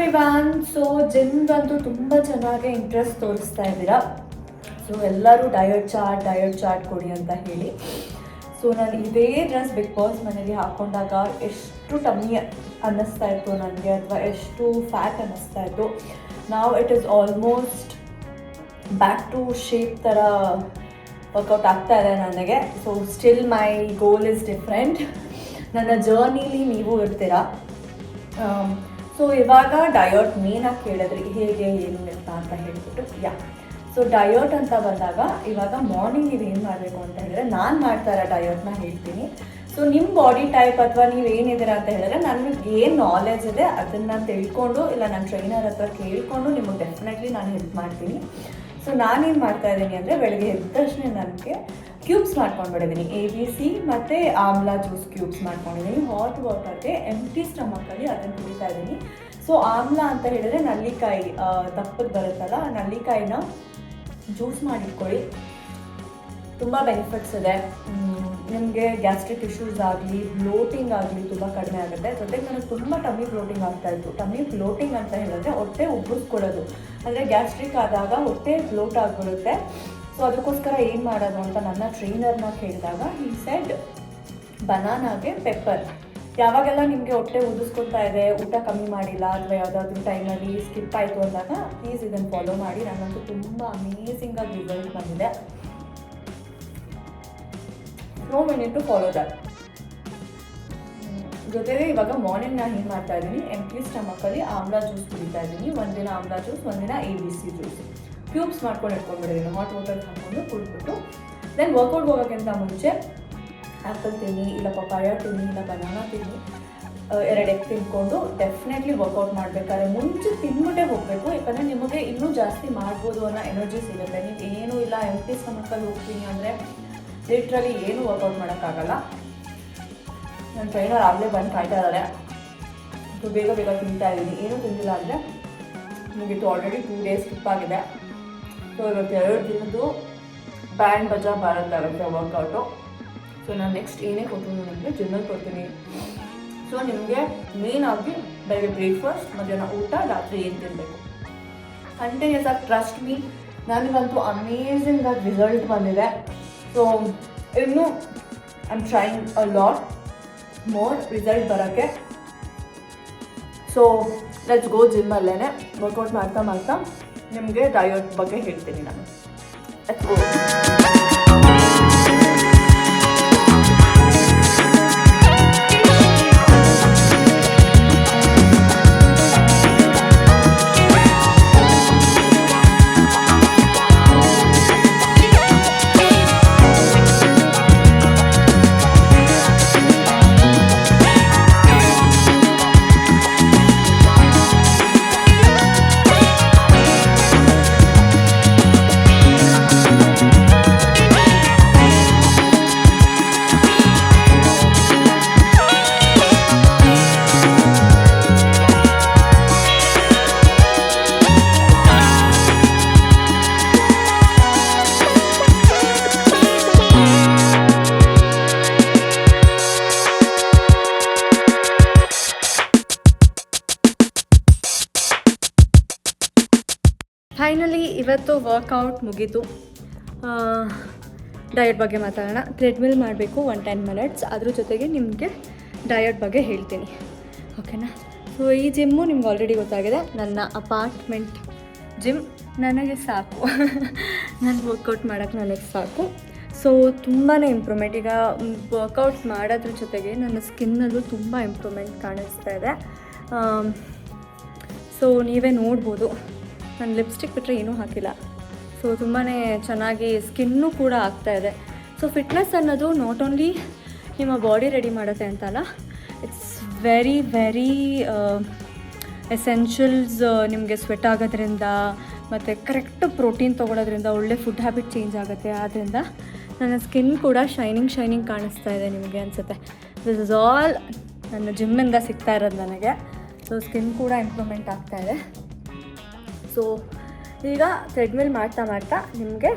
Everyone. So ಜಿಮ್ಗಂತೂ ತುಂಬ ಚೆನ್ನಾಗಿ interest ತೋರಿಸ್ತಾ ಇದ್ದೀರಾ. ಸೊ ಎಲ್ಲರೂ ಡಯಟ್ ಚಾರ್ಟ್ ಕೊಡಿ ಅಂತ ಹೇಳಿ. ಸೊ ನಾನು ಇದೇ ಡ್ರೆಸ್ ಬಿಗ್ ಬಾಸ್ ಮನೆಗೆ ಹಾಕ್ಕೊಂಡಾಗ ಎಷ್ಟು ಟಮ್ಮಿ ಅನ್ನಿಸ್ತಾ ಇತ್ತು ನನಗೆ, ಅಥವಾ ಎಷ್ಟು ಫ್ಯಾಟ್ ಅನ್ನಿಸ್ತಾ ಇತ್ತು. Now it is almost back to shape ಥರ ವರ್ಕೌಟ್ ಆಗ್ತಾ ಇದೆ ನನಗೆ. So still my goal is different. ನನ್ನ ಜರ್ನಿಲಿ ನೀವು ಇರ್ತೀರಾ. ಸೊ ಇವಾಗ ಡಯಟ್ ಮೇನಾಗಿ ಕೇಳಿದ್ರಿ, ಹೇಗೆ ಏನು ಅಂತ ಹೇಳ್ಬಿಟ್ಟು. ಸೊ ಡಯಟ್ ಅಂತ ಬಂದಾಗ ಇವಾಗ ಮಾರ್ನಿಂಗ್ ನೀವು ಏನು ಮಾಡಬೇಕು ಅಂತ ಹೇಳಿದ್ರೆ, ನಾನು ಮಾಡ್ತಾ ಇರೋ ಡಯಟ್ನ ಹೇಳ್ತೀನಿ. ಸೊ ನಿಮ್ಮ ಬಾಡಿ ಟೈಪ್ ಅಥವಾ ನೀವು ಏನಿದ್ದೀರಾ ಅಂತ ಹೇಳಿದ್ರೆ, ನನಗೆ ಏನು ನಾಲೆಜ್ ಇದೆ ಅದನ್ನು ತಿಳ್ಕೊಂಡು, ಇಲ್ಲ ನನ್ನ ಟ್ರೈನರ್ ಹತ್ರ ಕೇಳಿಕೊಂಡು ನಿಮಗೆ ಡೆಫಿನೆಟ್ಲಿ ನಾನು ಹೆಲ್ಪ್ ಮಾಡ್ತೀನಿ. ಸೊ ನಾನೇನು ಮಾಡ್ತಾ ಇದ್ದೀನಿ ಅಂದರೆ, ಬೆಳಗ್ಗೆ ಎದ್ದ ತಕ್ಷಣ ನನಗೆ ಕ್ಯೂಬ್ಸ್ ಮಾಡ್ಕೊಂಡ್ಬಿಟ್ಟಿದ್ದೀನಿ. ABC ಮತ್ತು ಆಮ್ಲಾ ಜ್ಯೂಸ್ ಕ್ಯೂಬ್ಸ್ ಮಾಡ್ಕೊಂಡಿದ್ದೀನಿ. ಹಾಟ್ ವಾಟರ್ಗೆ ಎಂಟಿ ಸ್ಟಮಕಲ್ಲಿ ಅದನ್ನು ಕುಡಿತಾ ಇದ್ದೀನಿ. ಸೊ ಆಮ್ಲಾ ಅಂತ ಹೇಳಿದ್ರೆ ನಲ್ಲಿಕಾಯಿ ದಪ್ಪದು ಬರುತ್ತಲ್ಲ, ಆ ನಲ್ಲಿಕಾಯಿನ ಜ್ಯೂಸ್ ಮಾಡಿಟ್ಕೊಳ್ಳಿ. ತುಂಬ ಬೆನಿಫಿಟ್ಸ್ ಇದೆ. ನಿಮಗೆ ಗ್ಯಾಸ್ಟ್ರಿಕ್ ಇಶ್ಯೂಸ್ ಆಗಲಿ, ಬ್ಲೋಟಿಂಗ್ ಆಗಲಿ ತುಂಬ ಕಡಿಮೆ ಆಗುತ್ತೆ. ಜೊತೆಗೆ ನನಗೆ ತುಂಬ ಟಮ್ಮಿ ಬ್ಲೋಟಿಂಗ್ ಆಗ್ತಾಯಿತ್ತು. ಟಮ್ಮಿ ಬ್ಲೋಟಿಂಗ್ ಅಂತ ಹೇಳಿದ್ರೆ ಹೊಟ್ಟೆ ಉಬ್ಬಿಸ್ಕೊಳ್ಳೋದು, ಅಂದರೆ ಗ್ಯಾಸ್ಟ್ರಿಕ್ ಆದಾಗ ಹೊಟ್ಟೆ ಬ್ಲೋಟ್ ಆಗಿಬಿಡುತ್ತೆ. ಸೊ ಅದಕ್ಕೋಸ್ಕರ ಏನು ಮಾಡೋದು ಅಂತ ನನ್ನ ಟ್ರೈನರ್ನ ಕೇಳಿದಾಗ, ಈ ಸೆಡ್ ಬನಾನಾಗೆ ಪೆಪ್ಪರ್. ಯಾವಾಗೆಲ್ಲ ನಿಮಗೆ ಹೊಟ್ಟೆ ಉದಿಸ್ಕೊಳ್ತಾ ಇದೆ, ಊಟ ಕಮ್ಮಿ ಮಾಡಿಲ್ಲ, ಅಥವಾ ಯಾವುದಾದ್ರೂ ಟೈಮಲ್ಲಿ ಸ್ಕಿಪ್ ಆಯಿತು ಅಂದಾಗ ಪ್ಲೀಸ್ ಇದನ್ನು ಫಾಲೋ ಮಾಡಿ. ನನಗಂತೂ ತುಂಬ ಅಮೇಝಿಂಗಾಗಿ ರಿಸಲ್ಟ್ ಬಂದಿದೆ. No we need to follow that. ಜೊತೆಗೆ ಇವಾಗ ಮಾರ್ನಿಂಗ್ ನಾನು ಏನು ಮಾಡ್ತಾ ಇದ್ದೀನಿ, ಎಂಟಿ ಸ್ಟಮಕಲ್ಲಿ ಆಮ್ಲಾ ಜ್ಯೂಸ್ ಕುಡಿತಾ ಇದ್ದೀನಿ. ಒಂದಿನ ಆಮ್ಲಾ ಜ್ಯೂಸ್, ಒಂದಿನ ABC ಜ್ಯೂಸ್ ಕ್ಯೂಬ್ಸ್ ಮಾಡ್ಕೊಂಡು ಇಟ್ಕೊಂಡ್ಬಿಟ್ಟಿದ್ದೀನಿ. ಹಾಟ್ ವಾಟರ್ ಹಾಕ್ಕೊಂಡು ಕುಡಿದ್ಬಿಟ್ಟು ದೆನ್ ವರ್ಕೌಟ್ ಹೋಗೋಕ್ಕಿಂತ ಮುಂಚೆ ಆ್ಯಪಲ್ ತಿನ್ನಿ, ಇಲ್ಲ ಪಪಾಯ ತಿನ್ನಿ, ಇಲ್ಲ ಬನಾನಾ ತಿನ್ನಿ, 2 ಎಗ್ ತಿನ್ಕೊಂಡು ಡೆಫಿನೆಟ್ಲಿ ವರ್ಕೌಟ್ ಮಾಡಬೇಕಾದ್ರೆ ಮುಂಚೆ ತಿನ್ಬಿಟ್ಟೇ ಹೋಗಬೇಕು. ಯಾಕಂದರೆ ನಿಮಗೆ ಇನ್ನೂ ಜಾಸ್ತಿ ಮಾಡ್ಬೋದು ಅನ್ನೋ ಎನರ್ಜಿ ಸಿಗುತ್ತೆ. ನೀವು ಏನೂ ಇಲ್ಲ ಎಂಟಿ ಸ್ಟಮಕಲ್ಲಿ ಹೋಗ್ತೀನಿ ಅಂದರೆ ಲಿಟ್ರಲಿ ಏನೂ ವರ್ಕೌಟ್ ಮಾಡೋಕ್ಕಾಗಲ್ಲ. ನನ್ನ ಟ್ರೈನರ್ ಆಗಲೇ ಬಂದು ಕಾಯ್ತಾ ಇದ್ದಾರೆ. ಸೊ ಬೇಗ ತಿಂತಾ ಇದ್ದೀನಿ. ಏನೂ ತಿಂದಿಲ್ಲ ಅಂದರೆ ಮುಗೀತು. ಆಲ್ರೆಡಿ 2 ಡೇಸ್ ಸ್ಕಿಪ್ ಆಗಿದೆ. ಸೊ ಇವತ್ತು 2 ದಿನದ್ದು ಬ್ಯಾಂಡ್ ಬಜಾ ಭಾರತ್ ಆಗುತ್ತೆ ವರ್ಕೌಟು. ಸೊ ನಾನು ನೆಕ್ಸ್ಟ್ ಏನೇ ಕೊಡ್ತೀನಿ ನಿಮಗೆ ಜಿಮ್ಮಲ್ಲಿ ಕೊಡ್ತೀನಿ. ಸೊ ನಿಮಗೆ ಮೇಯ್ನಾಗಿ ಬೆಳಗ್ಗೆ ಬ್ರೇಕ್ಫಾಸ್ಟ್, ಮಧ್ಯಾಹ್ನ ಊಟ, ರಾತ್ರಿ ಏನು ತಿನ್ನಬೇಕು ಕಂಟಿನ್ಯೂಸ್ ಆಗಿ. ಟ್ರಸ್ಟ್ ಮೀ, ನನಗಂತೂ ಅಮೇಝಿಂಗ್ ಆಗಿ ರಿಸಲ್ಟ್ ಬಂದಿದೆ. ಸೊ ಇನ್ನೂ I am trying a lot more result ಬರೋಕ್ಕೆ. So let's go. ಜಿಮ್ಮಲ್ಲೇ ವರ್ಕೌಟ್ ಮಾಡ್ತಾ ನಿಮಗೆ ಡಯಟ್ ಬಗ್ಗೆ ಹೇಳ್ತೀನಿ ನಾನು. Let's go. ಫೈನಲಿ ಇವತ್ತು ವರ್ಕೌಟ್ ಮುಗೀತು. ಡಯಟ್ ಬಗ್ಗೆ ಮಾತಾಡೋಣ. ಟ್ರೆಡ್ಮಿಲ್ ಮಾಡಬೇಕು 110 ಮಿನಿಟ್ಸ್. ಅದ್ರ ಜೊತೆಗೆ ನಿಮಗೆ ಡಯಟ್ ಬಗ್ಗೆ ಹೇಳ್ತೀನಿ, ಓಕೆನಾ? ಸೊ ಈ ಜಿಮ್ಮು ನಿಮ್ಗೆ ಆಲ್ರೆಡಿ ಗೊತ್ತಾಗಿದೆ, ನನ್ನ ಅಪಾರ್ಟ್ಮೆಂಟ್ ಜಿಮ್. ನನಗೆ ಸಾಕು. ನಾನು ವರ್ಕೌಟ್ ಮಾಡೋಕ್ಕೆ ನನಗೆ ಸಾಕು. ಸೊ ತುಂಬಾ ಇಂಪ್ರೂವ್ಮೆಂಟ್. ಈಗ ವರ್ಕೌಟ್ ಮಾಡೋದ್ರ ಜೊತೆಗೆ ನನ್ನ ಸ್ಕಿನ್ನಲ್ಲೂ ತುಂಬ ಇಂಪ್ರೂವ್ಮೆಂಟ್ ಕಾಣಿಸ್ತಾ ಇದೆ. ಸೊ ನೀವೇ ನೋಡ್ಬೋದು, ನಾನು ಲಿಪ್ಸ್ಟಿಕ್ ಬಿಟ್ಟರೆ ಏನೂ ಹಾಕಿಲ್ಲ. ಸೊ ತುಂಬಾ ಚೆನ್ನಾಗಿ ಸ್ಕಿನ್ನೂ ಕೂಡ ಆಗ್ತಾಯಿದೆ. ಸೊ ಫಿಟ್ನೆಸ್ ಅನ್ನೋದು ನಾಟ್ ಓನ್ಲಿ ನಿಮ್ಮ ಬಾಡಿ ರೆಡಿ ಮಾಡುತ್ತೆ ಅಂತಲ್ಲ, ಇಟ್ಸ್ ವೆರಿ ಎಸೆನ್ಷಿಯಲ್ಸ್. ನಿಮಗೆ ಸ್ವೆಟ್ ಆಗೋದ್ರಿಂದ ಮತ್ತು ಕರೆಕ್ಟ್ ಪ್ರೋಟೀನ್ ತೊಗೊಳೋದ್ರಿಂದ ಒಳ್ಳೆ ಫುಡ್ ಹ್ಯಾಬಿಟ್ ಚೇಂಜ್ ಆಗುತ್ತೆ. ಆದ್ದರಿಂದ ನನ್ನ ಸ್ಕಿನ್ ಕೂಡ ಶೈನಿಂಗ್ ಕಾಣಿಸ್ತಾ ಇದೆ ನಿಮಗೆ ಅನಿಸುತ್ತೆ. ದಿಸ್ ಇಸ್ ಆಲ್ ನನ್ನ ಜಿಮ್ಮಿಂದ ಸಿಗ್ತಾ ಇರೋದು ನನಗೆ. ಸೊ ಸ್ಕಿನ್ ಕೂಡ ಇಂಪ್ರೂವ್ಮೆಂಟ್ ಆಗ್ತಾಯಿದೆ. ಸೊ ಈಗ ಥ್ರೆಡ್ಮಿಲ್ ಮಾಡ್ತಾ ನಿಮಗೆ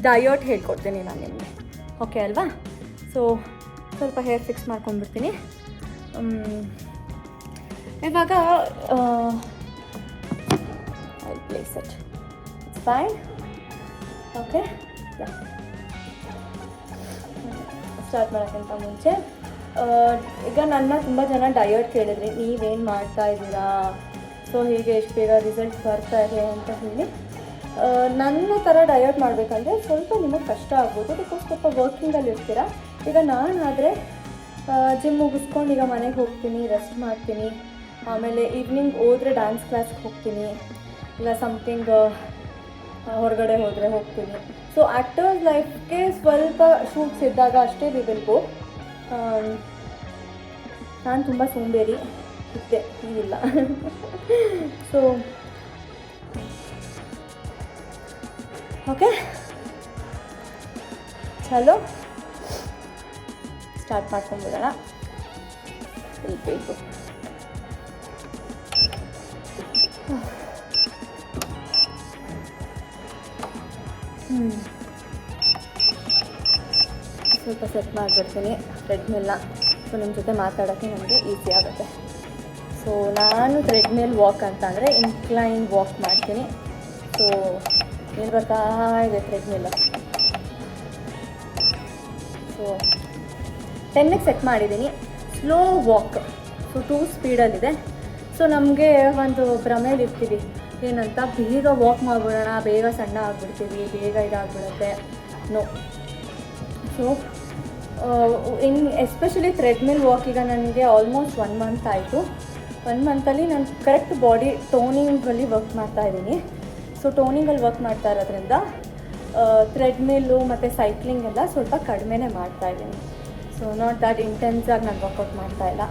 ಡಯಟ್ ಹೇಳ್ಕೊಡ್ತೀನಿ ನಾನು ನಿಮಗೆ, ಓಕೆ ಅಲ್ವಾ? ಸೊ ಸ್ವಲ್ಪ ಹೇರ್ ಫಿಕ್ಸ್ ಮಾಡ್ಕೊಂಡ್ಬಿಡ್ತೀನಿ. ಇವಾಗ I place it it's fine. Okay, start ಮಾಡೋಕ್ಕಿಂತ ಮುಂಚೆ ಈಗ ನನ್ನ ತುಂಬ ಜನ ಡಯಟ್ ಕೇಳಿದ್ರಿ, ನೀವೇನು ಮಾಡ್ತಾ ಇದ್ದೀರಾ, ಸೊ ಹೀಗೆ ಎಷ್ಟು ಬೇಗ ರಿಸಲ್ಟ್ ಬರ್ತಾ ಇದೆ ಅಂತ ಹೇಳಿ. ನನ್ನ ಥರ ಡಯಟ್ ಮಾಡಬೇಕಂದ್ರೆ ಸ್ವಲ್ಪ ನಿಮಗೆ ಕಷ್ಟ ಆಗ್ಬೋದು, ಬಿಕಾಸ್ ಸ್ವಲ್ಪ ವರ್ಕಿಂಗಲ್ಲಿ ಇರ್ತೀರ. ಈಗ ನಾನಾದರೆ ಜಿಮ್ ಮುಗಿಸ್ಕೊಂಡು ಈಗ ಮನೆಗೆ ಹೋಗ್ತೀನಿ, ರೆಸ್ಟ್ ಮಾಡ್ತೀನಿ, ಆಮೇಲೆ ಈವ್ನಿಂಗ್ ಹೋದರೆ ಡ್ಯಾನ್ಸ್ ಕ್ಲಾಸ್ಗೆ ಹೋಗ್ತೀನಿ, ಇಲ್ಲ ಸಮಥಿಂಗ್ ಹೊರಗಡೆ ಹೋದರೆ ಹೋಗ್ತೀನಿ. ಸೊ ಆ್ಯಕ್ಟರ್ಸ್ ಲೈಫ್ಗೆ ಸ್ವಲ್ಪ ಶೂಟ್ಸ್ ಇದ್ದಾಗ ಅಷ್ಟೇ ವಿ ವಿಲ್ ಗೋ. ನಾನು ತುಂಬ ಸೋಂಬೇರಿ ಇದ್ದೆ, ಈಗಿಲ್ಲ. ಸೊ ಓಕೆ, ಚಲೋ ಸ್ಟಾರ್ಟ್ ಮಾಡ್ಕೊಂಡ್ಬಿಡೋಣ. ಬೇಕು ಸ್ವಲ್ಪ ಸೆಟ್ ಮಾಡಿಬಿಡ್ತೀನಿ ಥ್ರೆಡ್ಮಿಲ್ನ. ಸೊ ನಿಮ್ಮ ಜೊತೆ ಮಾತಾಡೋಕ್ಕೆ ನನಗೆ ಈಸಿ ಆಗುತ್ತೆ. ಸೊ ನಾನು ಥ್ರೆಡ್ಮಿಲ್ ವಾಕ್ ಅಂತ ಅಂದರೆ ಇನ್ಕ್ಲೈನ್ ವಾಕ್ ಮಾಡ್ತೀನಿ. ಸೊ ಏನು ಬರ್ತಾ ಇದೆ ಥ್ರೆಡ್ಮಿಲ್. ಸೊ 10ಗೆ ಸೆಟ್ ಮಾಡಿದ್ದೀನಿ. Slow walk, so 2 ಸ್ಪೀಡಲ್ಲಿದೆ. ಸೊ ನಮಗೆ ಒಂದು ಭ್ರಮೇಲಿ ಇರ್ತೀವಿ, ಏನಂತ ಬೇಗ ವಾಕ್ ಮಾಡಿಬಿಡೋಣ, ಬೇಗ ಸಣ್ಣ ಆಗಿಬಿಡ್ತೀವಿ, ಬೇಗ ಇದಾಗ್ಬಿಡುತ್ತೆ. No. So especially treadmill walk ಈಗ ನನಗೆ ಆಲ್ಮೋಸ್ಟ್ 1 ಮಂತ್ ಆಯಿತು. 1 ಮಂತಲ್ಲಿ ನಾನು ಕರೆಕ್ಟ್ ಬಾಡಿ ಟೋನಿಂಗಲ್ಲಿ ವರ್ಕ್ ಮಾಡ್ತಾಯಿದ್ದೀನಿ. ಸೊ ಟೋನಿಂಗಲ್ಲಿ ವರ್ಕ್ ಮಾಡ್ತಾ ಇರೋದ್ರಿಂದ ಥ್ರೆಡ್ಮಿಲ್ಲು ಮತ್ತು ಸೈಕ್ಲಿಂಗ್ ಎಲ್ಲ ಸ್ವಲ್ಪ ಕಡಿಮೆನೇ ಮಾಡ್ತಾಯಿದ್ದೀನಿ. ಸೊ ನಾಟ್ ದ್ಯಾಟ್ ಇಂಟೆನ್ಸಾಗಿ ನಾನು ವರ್ಕೌಟ್ ಮಾಡ್ತಾಯಿಲ್ಲ.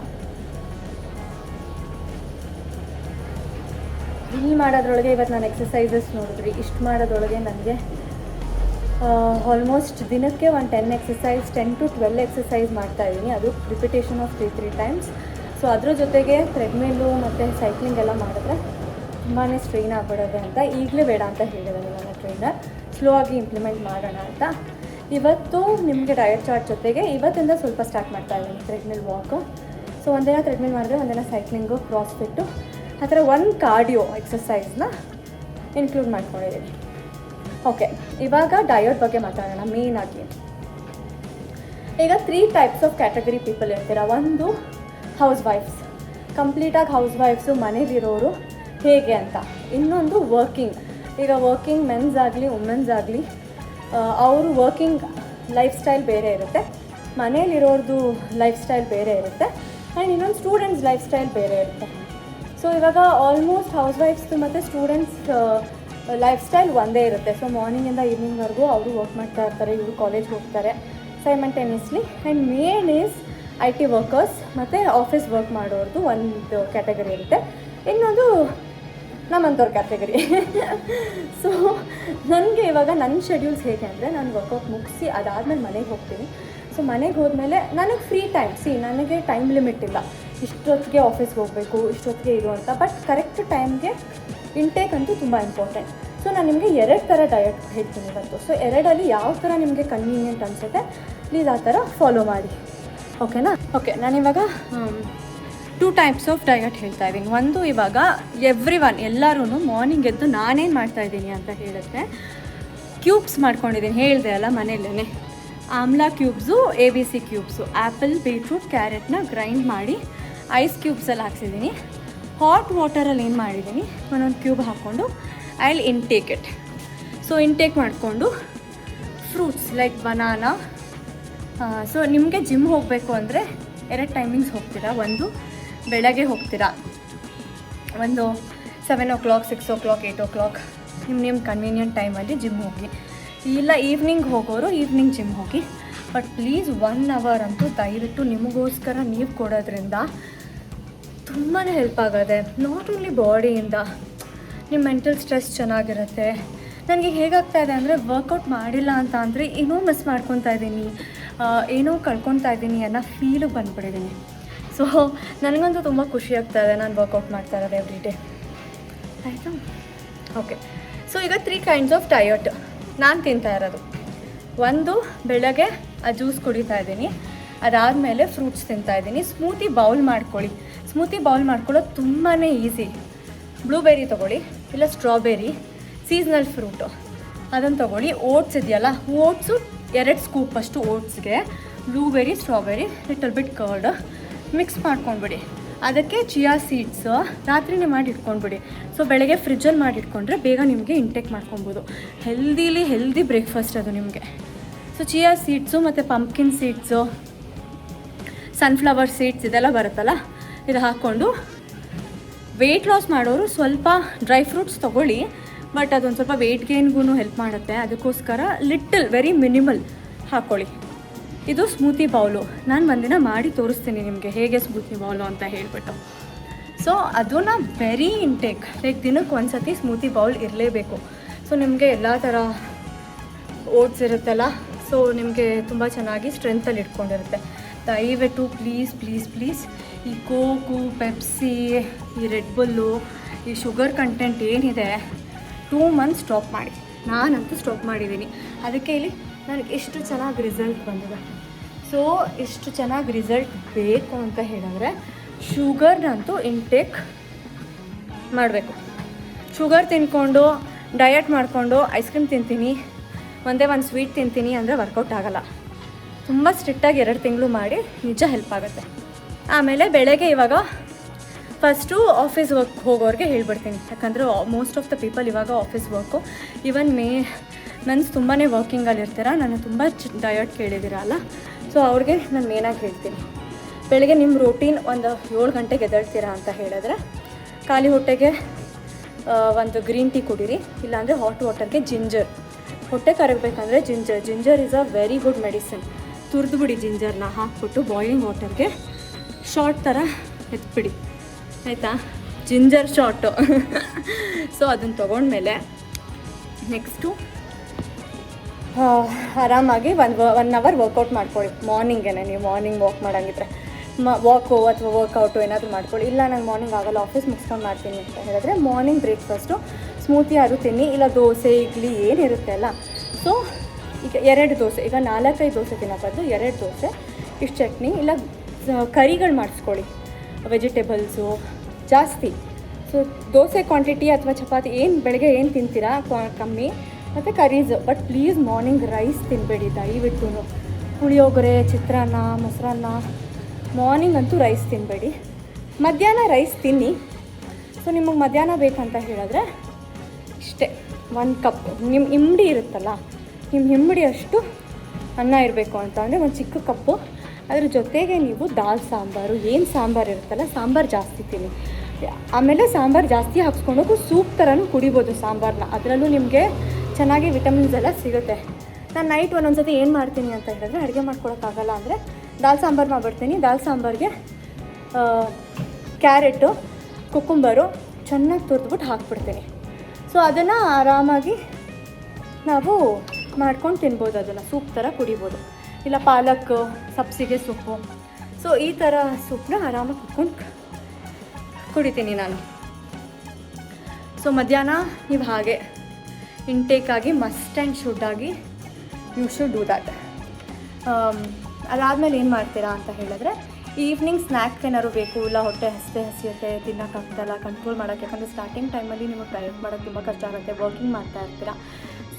ಇಲ್ಲಿ ಮಾಡೋದ್ರೊಳಗೆ ಇವತ್ತು ನಾನು ಎಕ್ಸಸೈಸಸ್ ನೋಡಿದ್ರಿ, ಇಷ್ಟು ಮಾಡೋದ್ರೊಳಗೆ ನನಗೆ ಆಲ್ಮೋಸ್ಟ್ ದಿನಕ್ಕೆ ಒಂದು 10 ಎಕ್ಸಸೈಸ್, 10 to 12 ಎಕ್ಸಸೈಸ್ ಮಾಡ್ತಾಯಿದ್ದೀನಿ. ಅದು ರಿಪಿಟೇಷನ್ ಆಫ್ 3 ಟೈಮ್ಸ್. ಸೊ ಅದ್ರ ಜೊತೆಗೆ ಥ್ರೆಡ್ಮಿಲ್ಲು ಮತ್ತು ಸೈಕ್ಲಿಂಗ್ ಎಲ್ಲ ಮಾಡಿದ್ರೆ ತುಂಬಾ ಸ್ಟ್ರೈನ್ ಆಗ್ಬಿಡೋದೆ ಅಂತ ಈಗಲೇ ಬೇಡ ಅಂತ ಹೇಳಿದ್ದಾರೆ ನನ್ನ ಟ್ರೈನರ್. ಸ್ಲೋ ಆಗಿ ಇಂಪ್ಲಿಮೆಂಟ್ ಮಾಡೋಣ ಅಂತ. ಇವತ್ತು ನಿಮಗೆ ಡಯಟ್ ಚಾರ್ಟ್ ಜೊತೆಗೆ ಇವತ್ತಿಂದ ಸ್ವಲ್ಪ ಸ್ಟಾರ್ಟ್ ಮಾಡ್ತಾಯಿದ್ದೀನಿ ಥ್ರೆಡ್ಮಿಲ್ ವಾಕು. ಸೊ ಒಂದಿನ ಥ್ರೆಡ್ಮಿಲ್ ಮಾಡಿದ್ರೆ ಒಂದಿನ ಸೈಕ್ಲಿಂಗು, ಕ್ರಾಸ್ಫಿಟ್ಟು, ಆ ಥರ ಒಂದು ಕಾರ್ಡಿಯೋ ಎಕ್ಸಸೈಸ್ನ ಇನ್ಕ್ಲೂಡ್ ಮಾಡ್ಕೊಂಡಿದ್ದೀನಿ. ಓಕೆ, ಇವಾಗ ಡಯಟ್ ಬಗ್ಗೆ ಮಾತಾಡೋಣ. ಮೇಯ್ನಾಗಿ ಈಗ 3 ಟೈಪ್ಸ್ ಆಫ್ ಕ್ಯಾಟಗರಿ ಪೀಪಲ್ ಇರ್ತೀರ. ಒಂದು ಹೌಸ್ ವೈಫ್ಸ್, ಕಂಪ್ಲೀಟಾಗಿ ಹೌಸ್ ವೈಫ್ಸು, ಮನೇಲಿರೋರು ಹೇಗೆ ಅಂತ. ಇನ್ನೊಂದು ವರ್ಕಿಂಗ್, ಈಗ ವರ್ಕಿಂಗ್ ಮೆನ್ಸ್ ಆಗಲಿ ವುಮೆನ್ಸ್ ಆಗಲಿ, ಅವರು ವರ್ಕಿಂಗ್ ಲೈಫ್ ಸ್ಟೈಲ್ ಬೇರೆ ಇರುತ್ತೆ, ಮನೇಲಿರೋರ್ದು ಲೈಫ್ ಸ್ಟೈಲ್ ಬೇರೆ ಇರುತ್ತೆ, ಆ್ಯಂಡ್ ಇನ್ನೊಂದು ಸ್ಟೂಡೆಂಟ್ಸ್ ಲೈಫ್ ಸ್ಟೈಲ್ ಬೇರೆ ಇರುತ್ತೆ. ಸೊ ಇವಾಗ ಆಲ್ಮೋಸ್ಟ್ ಹೌಸ್ ವೈಫ್ಸ್ದು ಮತ್ತು ಸ್ಟೂಡೆಂಟ್ಸ್ ಲೈಫ್ ಸ್ಟೈಲ್ ಒಂದೇ ಇರುತ್ತೆ. ಸೊ ಮಾರ್ನಿಂಗಿಂದ ಈವ್ನಿಂಗ್ವರೆಗೂ ಅವರು ವರ್ಕ್ ಮಾಡ್ತಾ ಇರ್ತಾರೆ, ಇವರು ಕಾಲೇಜ್ಗೆ ಹೋಗ್ತಾರೆ simultaneously. And main is IT workers ಮತ್ತು ಆಫೀಸ್ ವರ್ಕ್ ಮಾಡೋರ್ದು ಒಂದು ಕ್ಯಾಟಗರಿ ಇರುತ್ತೆ, ಇನ್ನೊಂದು ನಮ್ಮಂಥವ್ರ ಕ್ಯಾಟಗರಿ. ಸೊ ನನಗೆ ಇವಾಗ ನನ್ನ ಶೆಡ್ಯೂಲ್ಸ್ ಹೇಗೆ ಅಂದರೆ, ನಾನು ವರ್ಕೌಟ್ ಮುಗಿಸಿ ಅದಾದಮೇಲೆ ಮನೆಗೆ ಹೋಗ್ತೀನಿ. ಸೊ ಮನೆಗೆ ಹೋದ್ಮೇಲೆ ನನಗೆ ಫ್ರೀ ಟೈಮ್, ನನಗೆ ಟೈಮ್ ಲಿಮಿಟ್ ಇಲ್ಲ, ಇಷ್ಟೊತ್ತಿಗೆ ಆಫೀಸ್ಗೆ ಹೋಗಬೇಕು, ಇಷ್ಟೊತ್ತಿಗೆ ಇದು ಅಂತ. ಬಟ್ ಕರೆಕ್ಟ್ ಟೈಮ್ಗೆ ಇಂಟೇಕ್ ಅಂತೂ ತುಂಬ ಇಂಪಾರ್ಟೆಂಟ್. ಸೊ ನಾನು ನಿಮಗೆ 2 ಥರ ಡಯಟ್ ಹೇಳ್ತೀನಿ ಇವತ್ತು. ಸೊ 2ರಲ್ಲಿ ಯಾವ ಥರ ನಿಮಗೆ ಕನ್ವೀನಿಯೆಂಟ್ ಅನಿಸುತ್ತೆ ಪ್ಲೀಸ್ ಆ ಥರ ಫಾಲೋ ಮಾಡಿ, ಓಕೆನಾ? ಓಕೆ, ನಾನಿವಾಗ 2 ಟೈಪ್ಸ್ ಆಫ್ ಡಯಟ್ ಹೇಳ್ತಾ ಇದ್ದೀನಿ. ಒಂದು, ಇವಾಗ ಎಲ್ಲರೂ ಮಾರ್ನಿಂಗ್ ಎದ್ದು ನಾನೇನು ಮಾಡ್ತಾಯಿದ್ದೀನಿ ಅಂತ ಹೇಳಿದ್ರೆ, ಕ್ಯೂಬ್ಸ್ ಮಾಡ್ಕೊಂಡಿದ್ದೀನಿ, ಹೇಳಿದೆ ಅಲ್ಲ ಮನೆಯಲ್ಲೇ. Amla cubes, ABC cubes, apple, beetroot, ಕ್ಯಾರೆಟ್ನ ಗ್ರೈಂಡ್ ಮಾಡಿ ಐಸ್ ಕ್ಯೂಬ್ಸಲ್ಲಿ ಹಾಕ್ಸಿದ್ದೀನಿ. ಹಾಟ್ ವಾಟರಲ್ಲಿ ಏನು ಮಾಡಿದ್ದೀನಿ, ಒಂದೊಂದು ಕ್ಯೂಬ್ ಹಾಕ್ಕೊಂಡು I will intake it. So intake ಮಾಡಿಕೊಂಡು ಫ್ರೂಟ್ಸ್ ಲೈಕ್ ಬನಾನಾ. ಸೊ ನಿಮಗೆ ಜಿಮ್ ಹೋಗಬೇಕು ಅಂದರೆ 2 ಟೈಮಿಂಗ್ಸ್ ಹೋಗ್ತೀರಾ. ಒಂದು ಬೆಳಗ್ಗೆ ಹೋಗ್ತೀರಾ, ಒಂದು 7 o'clock, 6 o'clock, 8 o'clock ನಿಮ್ಮ ಕನ್ವೀನಿಯಂಟ್ ಟೈಮಲ್ಲಿ ಜಿಮ್ ಹೋಗಿ. ಇಲ್ಲ ಈವ್ನಿಂಗ್ ಹೋಗೋರು ಈವ್ನಿಂಗ್ ಜಿಮ್ ಹೋಗಿ. ಬಟ್ ಪ್ಲೀಸ್ 1 hour ಅಂತೂ ದಯವಿಟ್ಟು ನಿಮಗೋಸ್ಕರ ನೀವು ಕೊಡೋದ್ರಿಂದ ತುಂಬಾ ಹೆಲ್ಪ್ ಆಗೋದೆ. ನಾಟ್ ಓನ್ಲಿ ಬಾಡಿಯಿಂದ, ನಿಮ್ಮ ಮೆಂಟಲ್ ಸ್ಟ್ರೆಸ್ ಚೆನ್ನಾಗಿರುತ್ತೆ. ನನಗೆ ಹೇಗಾಗ್ತಾಯಿದೆ ಅಂದರೆ, ವರ್ಕೌಟ್ ಮಾಡಿಲ್ಲ ಅಂತ ಅಂದರೆ ಏನೋ ಮಿಸ್ ಮಾಡ್ಕೊತಾ ಇದ್ದೀನಿ, ಏನೋ ಕಳ್ಕೊತಾ ಇದ್ದೀನಿ ಅನ್ನೋ ಫೀಲಿಗೆ ಬಂದುಬಿಟ್ಟಿದ್ದೀನಿ. ಸೊ ನನಗಂತೂ ತುಂಬ ಖುಷಿ ಆಗ್ತಾಯಿದೆ ನಾನು ವರ್ಕೌಟ್ ಮಾಡ್ತಾ ಇರೋದು ಎವ್ರಿ ಡೇ, ಆಯಿತಾ? ಓಕೆ, ಸೊ ಈಗ 3 kinds ಆಫ್ ಡಯಟ್ ನಾನು ತಿಂತಾ ಇರೋದು. ಒಂದು, ಬೆಳಗ್ಗೆ ಜ್ಯೂಸ್ ಕುಡಿತಾ ಇದ್ದೀನಿ, ಅದಾದಮೇಲೆ ಫ್ರೂಟ್ಸ್ ತಿಂತಾಯಿದ್ದೀನಿ. ಸ್ಮೂತಿ ಬೌಲ್ ಮಾಡ್ಕೊಳ್ಳಿ. ಸ್ಮೂತಿ ಬೌಲ್ ಮಾಡ್ಕೊಳ್ಳೋದು ತುಂಬಾ ಈಸಿ. ಬ್ಲೂಬೆರಿ ತೊಗೊಳ್ಳಿ, ಇಲ್ಲ ಸ್ಟ್ರಾಬೆರಿ, ಸೀಸ್ನಲ್ ಫ್ರೂಟು ಅದನ್ನು ತೊಗೊಳ್ಳಿ. ಓಟ್ಸ್ ಇದೆಯಲ್ಲ, ಓಟ್ಸು 2 ಸ್ಕೂಪ್ ಅಷ್ಟು ಓಟ್ಸ್ಗೆ blueberry, strawberry, little bit curd mix ಮಾಡ್ಕೊಂಡ್ಬಿಡಿ. ಅದಕ್ಕೆ ಚಿಯಾ ಸೀಡ್ಸು ರಾತ್ರಿನೇ ಮಾಡಿ ಇಟ್ಕೊಂಡ್ಬಿಡಿ. ಸೊ ಬೆಳಗ್ಗೆ ಫ್ರಿಜ್ಜಲ್ಲಿ ಮಾಡಿ ಇಟ್ಕೊಂಡ್ರೆ ಬೇಗ ನಿಮಗೆ ಇಂಟೇಕ್ ಮಾಡ್ಕೊಬೋದು. ಹೆಲ್ದಿ ಬ್ರೇಕ್ಫಾಸ್ಟ್ ಅದು ನಿಮಗೆ. ಸೊ ಚಿಯಾ ಸೀಡ್ಸು ಮತ್ತು ಪಂಪ್ಕಿನ್ ಸೀಡ್ಸು, ಸನ್ಫ್ಲವರ್ ಸೀಡ್ಸ್ ಇದೆಲ್ಲ ಬರುತ್ತಲ್ಲ, ಇದು ಹಾಕ್ಕೊಂಡು ವೆಯ್ಟ್ ಲಾಸ್ ಮಾಡೋರು ಸ್ವಲ್ಪ ಡ್ರೈ ಫ್ರೂಟ್ಸ್ ತೊಗೊಳ್ಳಿ. ಬಟ್ ಅದೊಂದು ಸ್ವಲ್ಪ ವೆಯ್ಟ್ ಗೇನ್ಗೂ ಹೆಲ್ಪ್ ಮಾಡುತ್ತೆ. ಅದಕ್ಕೋಸ್ಕರ ವೆರಿ ಮಿನಿಮಲ್ ಹಾಕ್ಕೊಳ್ಳಿ. ಇದು ಸ್ಮೂತಿ ಬೌಲು. ನಾನು ಒಂದಿನ ಮಾಡಿ ತೋರಿಸ್ತೀನಿ ನಿಮಗೆ ಹೇಗೆ ಸ್ಮೂತಿ ಬೌಲು ಅಂತ ಹೇಳಿಬಿಟ್ಟು. ಸೊ ಅದನ್ನು ವೆರಿ ಇಂಟೇಕ್, ಲೈಕ್ ದಿನಕ್ಕೆ ಒಂದು ಸತಿ ಸ್ಮೂತಿ ಬೌಲ್ ಇರಲೇಬೇಕು. ಸೊ ನಿಮಗೆ ಎಲ್ಲ ಥರ ಓಟ್ಸ್ ಇರುತ್ತಲ್ಲ, ಸೊ ನಿಮಗೆ ತುಂಬ ಚೆನ್ನಾಗಿ ಸ್ಟ್ರೆಂತಲ್ಲಿ ಇಟ್ಕೊಂಡಿರುತ್ತೆ. ದಯವಿಟ್ಟು ಪ್ಲೀಸ್ ಈ ಕೋಕು, ಪೆಪ್ಸಿ, ಈ ರೆಡ್ ಬುಲ್ಲು, ಈ ಶುಗರ್ ಕಂಟೆಂಟ್ ಏನಿದೆ 2 ಮಂತ್ಸ್ ಸ್ಟಾಪ್ ಮಾಡಿ. ನಾನಂತೂ ಸ್ಟಾಪ್ ಮಾಡಿದ್ದೀನಿ. ಅದಕ್ಕೆ ಇಲ್ಲಿ ನನಗೆ ಎಷ್ಟು ಚೆನ್ನಾಗಿ ರಿಸಲ್ಟ್ ಬಂದಿದೆ. ಸೊ ಎಷ್ಟು ಚೆನ್ನಾಗಿ ರಿಸಲ್ಟ್ ಬೇಕು ಅಂತ ಹೇಳಿದ್ರೆ ಶುಗರ್ನಂತೂ ಇಂಟೇಕ್ ಮಾಡಬೇಕು. ಶುಗರ್ ತಿನ್ಕೊಂಡು ಡಯಟ್ ಮಾಡಿಕೊಂಡು ಐಸ್ ಕ್ರೀಮ್ ತಿಂತೀನಿ, ಒಂದೇ ಒಂದು ಸ್ವೀಟ್ ತಿಂತೀನಿ ಅಂದರೆ ವರ್ಕೌಟ್ ಆಗೋಲ್ಲ. ತುಂಬ ಸ್ಟ್ರಿಕ್ಟಾಗಿ 2 ತಿಂಗಳು ಮಾಡಿ ನಿಜ ಹೆಲ್ಪ್ ಆಗುತ್ತೆ. ಆಮೇಲೆ ಬೆಳಗ್ಗೆ ಇವಾಗ ಫಸ್ಟು ಆಫೀಸ್ ವರ್ಕ್ ಹೋಗೋರಿಗೆ ಹೇಳ್ಬಿಡ್ತೀನಿ. ಯಾಕಂದರೆ ಮೋಸ್ಟ್ ಆಫ್ ದ ಪೀಪಲ್ ಇವಾಗ ಆಫೀಸ್ ವರ್ಕು, ಈವನ್ ಮೆನ್ಸ್ ತುಂಬಾ ವರ್ಕಿಂಗಲ್ಲಿ ಇರ್ತೀರ. ನಾನು ತುಂಬ ಡಯಟ್ ಕೇಳಿದ್ದೀರಲ್ಲ, ಸೊ ಅವ್ರಿಗೆ ನಾನು ಮೇನಾಗಿ ಹೇಳ್ತೀನಿ, ಬೆಳಗ್ಗೆ ನಿಮ್ಮ ರೂಟೀನ್ ಒಂದು 7 ಗಂಟೆಗೆ ಎದ್ದೇಳ್ತೀರಾ ಅಂತ ಹೇಳಿದ್ರೆ ಖಾಲಿ ಹೊಟ್ಟೆಗೆ ಒಂದು ಗ್ರೀನ್ ಟೀ ಕುಡೀರಿ. ಇಲ್ಲಾಂದರೆ ಹಾಟ್ ವಾಟರ್ಗೆ ಹೊಟ್ಟೆ ಕರಗಬೇಕಂದ್ರೆ ginger is a very good medicine. ತುರಿದ್ಬಿಡಿ, ಜಿಂಜರ್ನ ಹಾಕ್ಬಿಟ್ಟು ಬಾಯ್ಲಿಂಗ್ ವಾಟರ್ಗೆ ಶಾರ್ಟ್ ಥರ ಎತ್ಬಿಡಿ, ಆಯಿತಾ? Ginger short. ಸೊ ಅದನ್ನು ತೊಗೊಂಡ್ಮೇಲೆ ನೆಕ್ಸ್ಟು ಆರಾಮಾಗಿ 1 ಅವರ್ ವರ್ಕೌಟ್ ಮಾಡ್ಕೊಳ್ಳಿ. ಮಾರ್ನಿಂಗೇ ನೀವು ಮಾರ್ನಿಂಗ್ ವಾಕ್ ಮಾಡೋಂಗಿದ್ರೆ ವಾಕು ಅಥವಾ ವರ್ಕೌಟು ಏನಾದರೂ ಮಾಡ್ಕೊಳ್ಳಿ. ಇಲ್ಲ ನಾನು ಮಾರ್ನಿಂಗ್ ಆಗಲ್ಲ, ಆಫೀಸ್ ಮುಗಿಸ್ಕೊಂಡು ಮಾಡ್ತೀನಿ ಅಂತ ಹೇಳಿದ್ರೆ ಮಾರ್ನಿಂಗ್ ಬ್ರೇಕ್ಫಾಸ್ಟು ಸ್ಮೂತಿ ಆದರೂ ತಿನ್ನಿ, ಇಲ್ಲ ದೋಸೆ, ಇಡ್ಲಿ ಏನಿರುತ್ತೆ ಅಲ್ಲ. ಸೊ ಈಗ 2 ದೋಸೆ, ಈಗ 4-5 ದೋಸೆ ತಿನ್ನೋ ಬದಲು 2 ದೋಸೆ, ಇಷ್ಟು ಚಟ್ನಿ, ಇಲ್ಲ ಕರಿಗಳು ಮಾಡಿಸ್ಕೊಳ್ಳಿ, ವೆಜಿಟೇಬಲ್ಸು ಜಾಸ್ತಿ. ಸೊ ದೋಸೆ ಕ್ವಾಂಟಿಟಿ ಅಥವಾ ಚಪಾತಿ ಬೆಳಗ್ಗೆ ಏನು ತಿಂತೀರಾ ಕಮ್ಮಿ, ಮತ್ತು ಕರೀಸು. ಬಟ್ ಪ್ಲೀಸ್ ಮಾರ್ನಿಂಗ್ ರೈಸ್ ತಿನ್ನಬೇಡಿ ದಯವಿಟ್ಟು. ಪುಳಿಯೋಗರೆ, ಚಿತ್ರಾನ್ನ, ಮೊಸರನ್ನ, ಮಾರ್ನಿಂಗ್ ಅಂತೂ ರೈಸ್ ತಿನ್ನಬೇಡಿ. ಮಧ್ಯಾಹ್ನ ರೈಸ್ ತಿನ್ನಿ. ಸೊ ನಿಮಗೆ ಮಧ್ಯಾಹ್ನ ಬೇಕಂತ ಹೇಳಿದ್ರೆ ಇಷ್ಟೇ 1 ಕಪ್ ನಿಮ್ಮ ಹಿಂಬಡಿ ಇರುತ್ತಲ್ಲ, ನಿಮ್ಮ ಹಿಂಬಡಿ ಅಷ್ಟು ಅನ್ನ ಇರಬೇಕು ಅಂತ ಅಂದರೆ 1 ಚಿಕ್ಕ ಕಪ್ಪು. ಅದ್ರ ಜೊತೆಗೆ ನೀವು ದಾಲ್ ಸಾಂಬಾರು, ಏನು ಸಾಂಬಾರು ಇರುತ್ತಲ್ಲ, ಸಾಂಬಾರು ಜಾಸ್ತಿ ತಿನ್ನಿ. ಆಮೇಲೆ ಸಾಂಬಾರು ಜಾಸ್ತಿ ಹಾಕ್ಸ್ಕೊಂಡು ಸೂಪ್ ಥರನೂ ಕುಡಿಬೋದು ಸಾಂಬಾರನ್ನ. ಅದರಲ್ಲೂ ನಿಮಗೆ ಚೆನ್ನಾಗಿ ವಿಟಮಿನ್ಸ್ ಎಲ್ಲ ಸಿಗುತ್ತೆ. ನಾನು ನೈಟ್ ಒಂದೊಂದ್ಸತಿ ಏನು ಮಾಡ್ತೀನಿ ಅಂತ ಹೇಳಿದ್ರೆ, ಅಡುಗೆ ಮಾಡ್ಕೊಳಕ್ಕಾಗಲ್ಲ ಅಂದರೆ ದಾಲ್ ಸಾಂಬಾರು ಮಾಡಿಬಿಡ್ತೀನಿ. ದಾಲ್ ಸಾಂಬಾರಿಗೆ ಕ್ಯಾರೆಟು, ಕುಕ್ಕುಂಬರು ಚೆನ್ನಾಗಿ ತುರಿದ್ಬಿಟ್ಟು ಹಾಕ್ಬಿಡ್ತೀನಿ. ಸೊ ಅದನ್ನು ಆರಾಮಾಗಿ ನಾವು ಮಾಡ್ಕೊಂಡು ತಿನ್ಬೋದು, ಅದನ್ನು ಸೂಪ್ ಥರ ಕುಡಿಬೋದು. ಇಲ್ಲ ಪಾಲಕ್, ಸಬ್ಸಿಗೆ ಸೊಪ್ಪು, ಸೊ ಈ ಥರ ಸೂಪನ್ನ ಆರಾಮಾಗಿ ಕುತ್ಕೊಂಡು ಕುಡಿತೀನಿ ನಾನು. ಸೊ ಮಧ್ಯಾಹ್ನ ನೀವು ಹಾಗೆ ಇಂಟೇಕಾಗಿ ಮಸ್ಟ್ ಆ್ಯಂಡ್ ಶುಡ್ಡಾಗಿ ಯು ಶುಡ್ ಡೂ ದ್ಯಾಟ್. ಅದಾದಮೇಲೆ ಏನು ಮಾಡ್ತೀರಾ ಅಂತ ಹೇಳಿದ್ರೆ, ಈವ್ನಿಂಗ್ ಸ್ನ್ಯಾಕ್ಸ್ ಏನಾದ್ರು ಬೇಕು, ಇಲ್ಲ ಹೊಟ್ಟೆ ಹಸಿಯುತ್ತೆ, ತಿನ್ನೋಕ್ಕಾಗ್ತಲ್ಲ, ಕಂಟ್ರೋಲ್ ಮಾಡೋಕ್ಕೆ. ಯಾಕಂದರೆ ಸ್ಟಾರ್ಟಿಂಗ್ ಟೈಮಲ್ಲಿ ನಿಮಗೆ ಡಯಟ್ ಮಾಡೋಕ್ಕೆ ತುಂಬ ಕಷ್ಟ ಆಗುತ್ತೆ, ವರ್ಕಿಂಗ್ ಮಾಡ್ತಾ ಇರ್ತೀರ.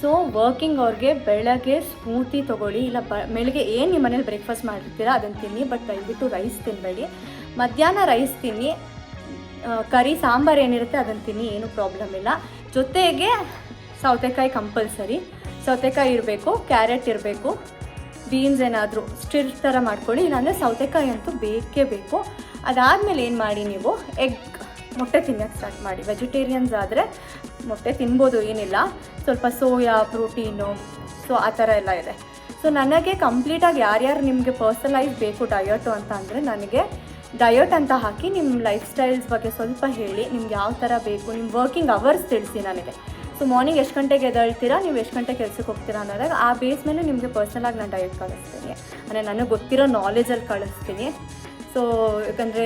ಸೊ ವರ್ಕಿಂಗ್ ಅವ್ರಿಗೆ ಬೆಳಗ್ಗೆ ಸ್ಮೂತಿ ತೊಗೊಳ್ಳಿ, ಇಲ್ಲ ಬೆಳಗ್ಗೆ ಏನು ನಿಮ್ಮ ಮನೇಲಿ ಬ್ರೇಕ್ಫಾಸ್ಟ್ ಮಾಡಿರ್ತೀರಾ ಅದನ್ನು ತಿನ್ನಿ. ಬಟ್ ದಯವಿಟ್ಟು ರೈಸ್ ತಿನ್ನಬೇಡಿ. ಮಧ್ಯಾಹ್ನ ರೈಸ್ ತಿನ್ನಿ, ಕರಿ ಸಾಂಬಾರು ಏನಿರುತ್ತೆ ಅದನ್ನು ತಿನ್ನಿ, ಏನೂ ಪ್ರಾಬ್ಲಮ್ ಇಲ್ಲ. ಜೊತೆಗೆ ಸೌತೆಕಾಯಿ ಕಂಪಲ್ಸರಿ, ಸೌತೆಕಾಯಿ ಇರಬೇಕು, ಕ್ಯಾರೆಟ್ ಇರಬೇಕು, ಬೀನ್ಸ್ ಏನಾದರೂ ಸ್ಟಿರ್ ಥರ ಮಾಡ್ಕೊಳ್ಳಿ, ಇಲ್ಲಾಂದರೆ ಸೌತೆಕಾಯಿ ಅಂತೂ ಬೇಕೇ ಬೇಕು. ಅದಾದಮೇಲೆ ಏನು ಮಾಡಿ, ನೀವು ಮೊಟ್ಟೆ ತಿನ್ನೋಕ್ಕೆ ಸ್ಟಾರ್ಟ್ ಮಾಡಿ. ವೆಜಿಟೇರಿಯನ್ಸ್ ಆದರೆ ಮೊಟ್ಟೆ ತಿನ್ಬೋದು, ಏನಿಲ್ಲ, ಸ್ವಲ್ಪ ಸೋಯಾ ಪ್ರೋಟೀನು, ಸೊ ಆ ಥರ ಎಲ್ಲ ಇದೆ. ಸೊ ನನಗೆ ಕಂಪ್ಲೀಟಾಗಿ ಯಾರ್ಯಾರು ನಿಮಗೆ ಪರ್ಸನಲೈಸ್ ಬೇಕು ಡಯಟು ಅಂತ ಅಂದರೆ, ನನಗೆ ಡಯಟ್ ಅಂತ ಹಾಕಿ ನಿಮ್ಮ ಲೈಫ್ ಸ್ಟೈಲ್ಸ್ ಬಗ್ಗೆ ಸ್ವಲ್ಪ ಹೇಳಿ, ನಿಮ್ಗೆ ಯಾವ ಥರ ಬೇಕು, ನಿಮ್ಮ ವರ್ಕಿಂಗ್ ಅವರ್ಸ್ ತಿಳಿಸಿ ನನಗೆ. ಸೊ ಮಾರ್ನಿಂಗ್ ಎಷ್ಟು ಗಂಟೆಗೆ ಎದ್ದೇಳ್ತೀರಾ, ನೀವು ಎಷ್ಟು ಗಂಟೆಗೆ ಕೆಲಸಕ್ಕೆ ಹೋಗ್ತೀರಾ ಅನ್ನೋದಾಗ ಆ ಬೇಸ್ ಮೇಲೆ ನಿಮಗೆ ಪರ್ಸನಲಾಗಿ ನಾನು ಡಯಟ್ ಕಳಿಸ್ತೀನಿ, ಅಂದರೆ ನನಗೆ ಗೊತ್ತಿರೋ ನಾಲೆಜಲ್ಲಿ ಕಳಿಸ್ತೀನಿ. ಸೊ ಯಾಕಂದರೆ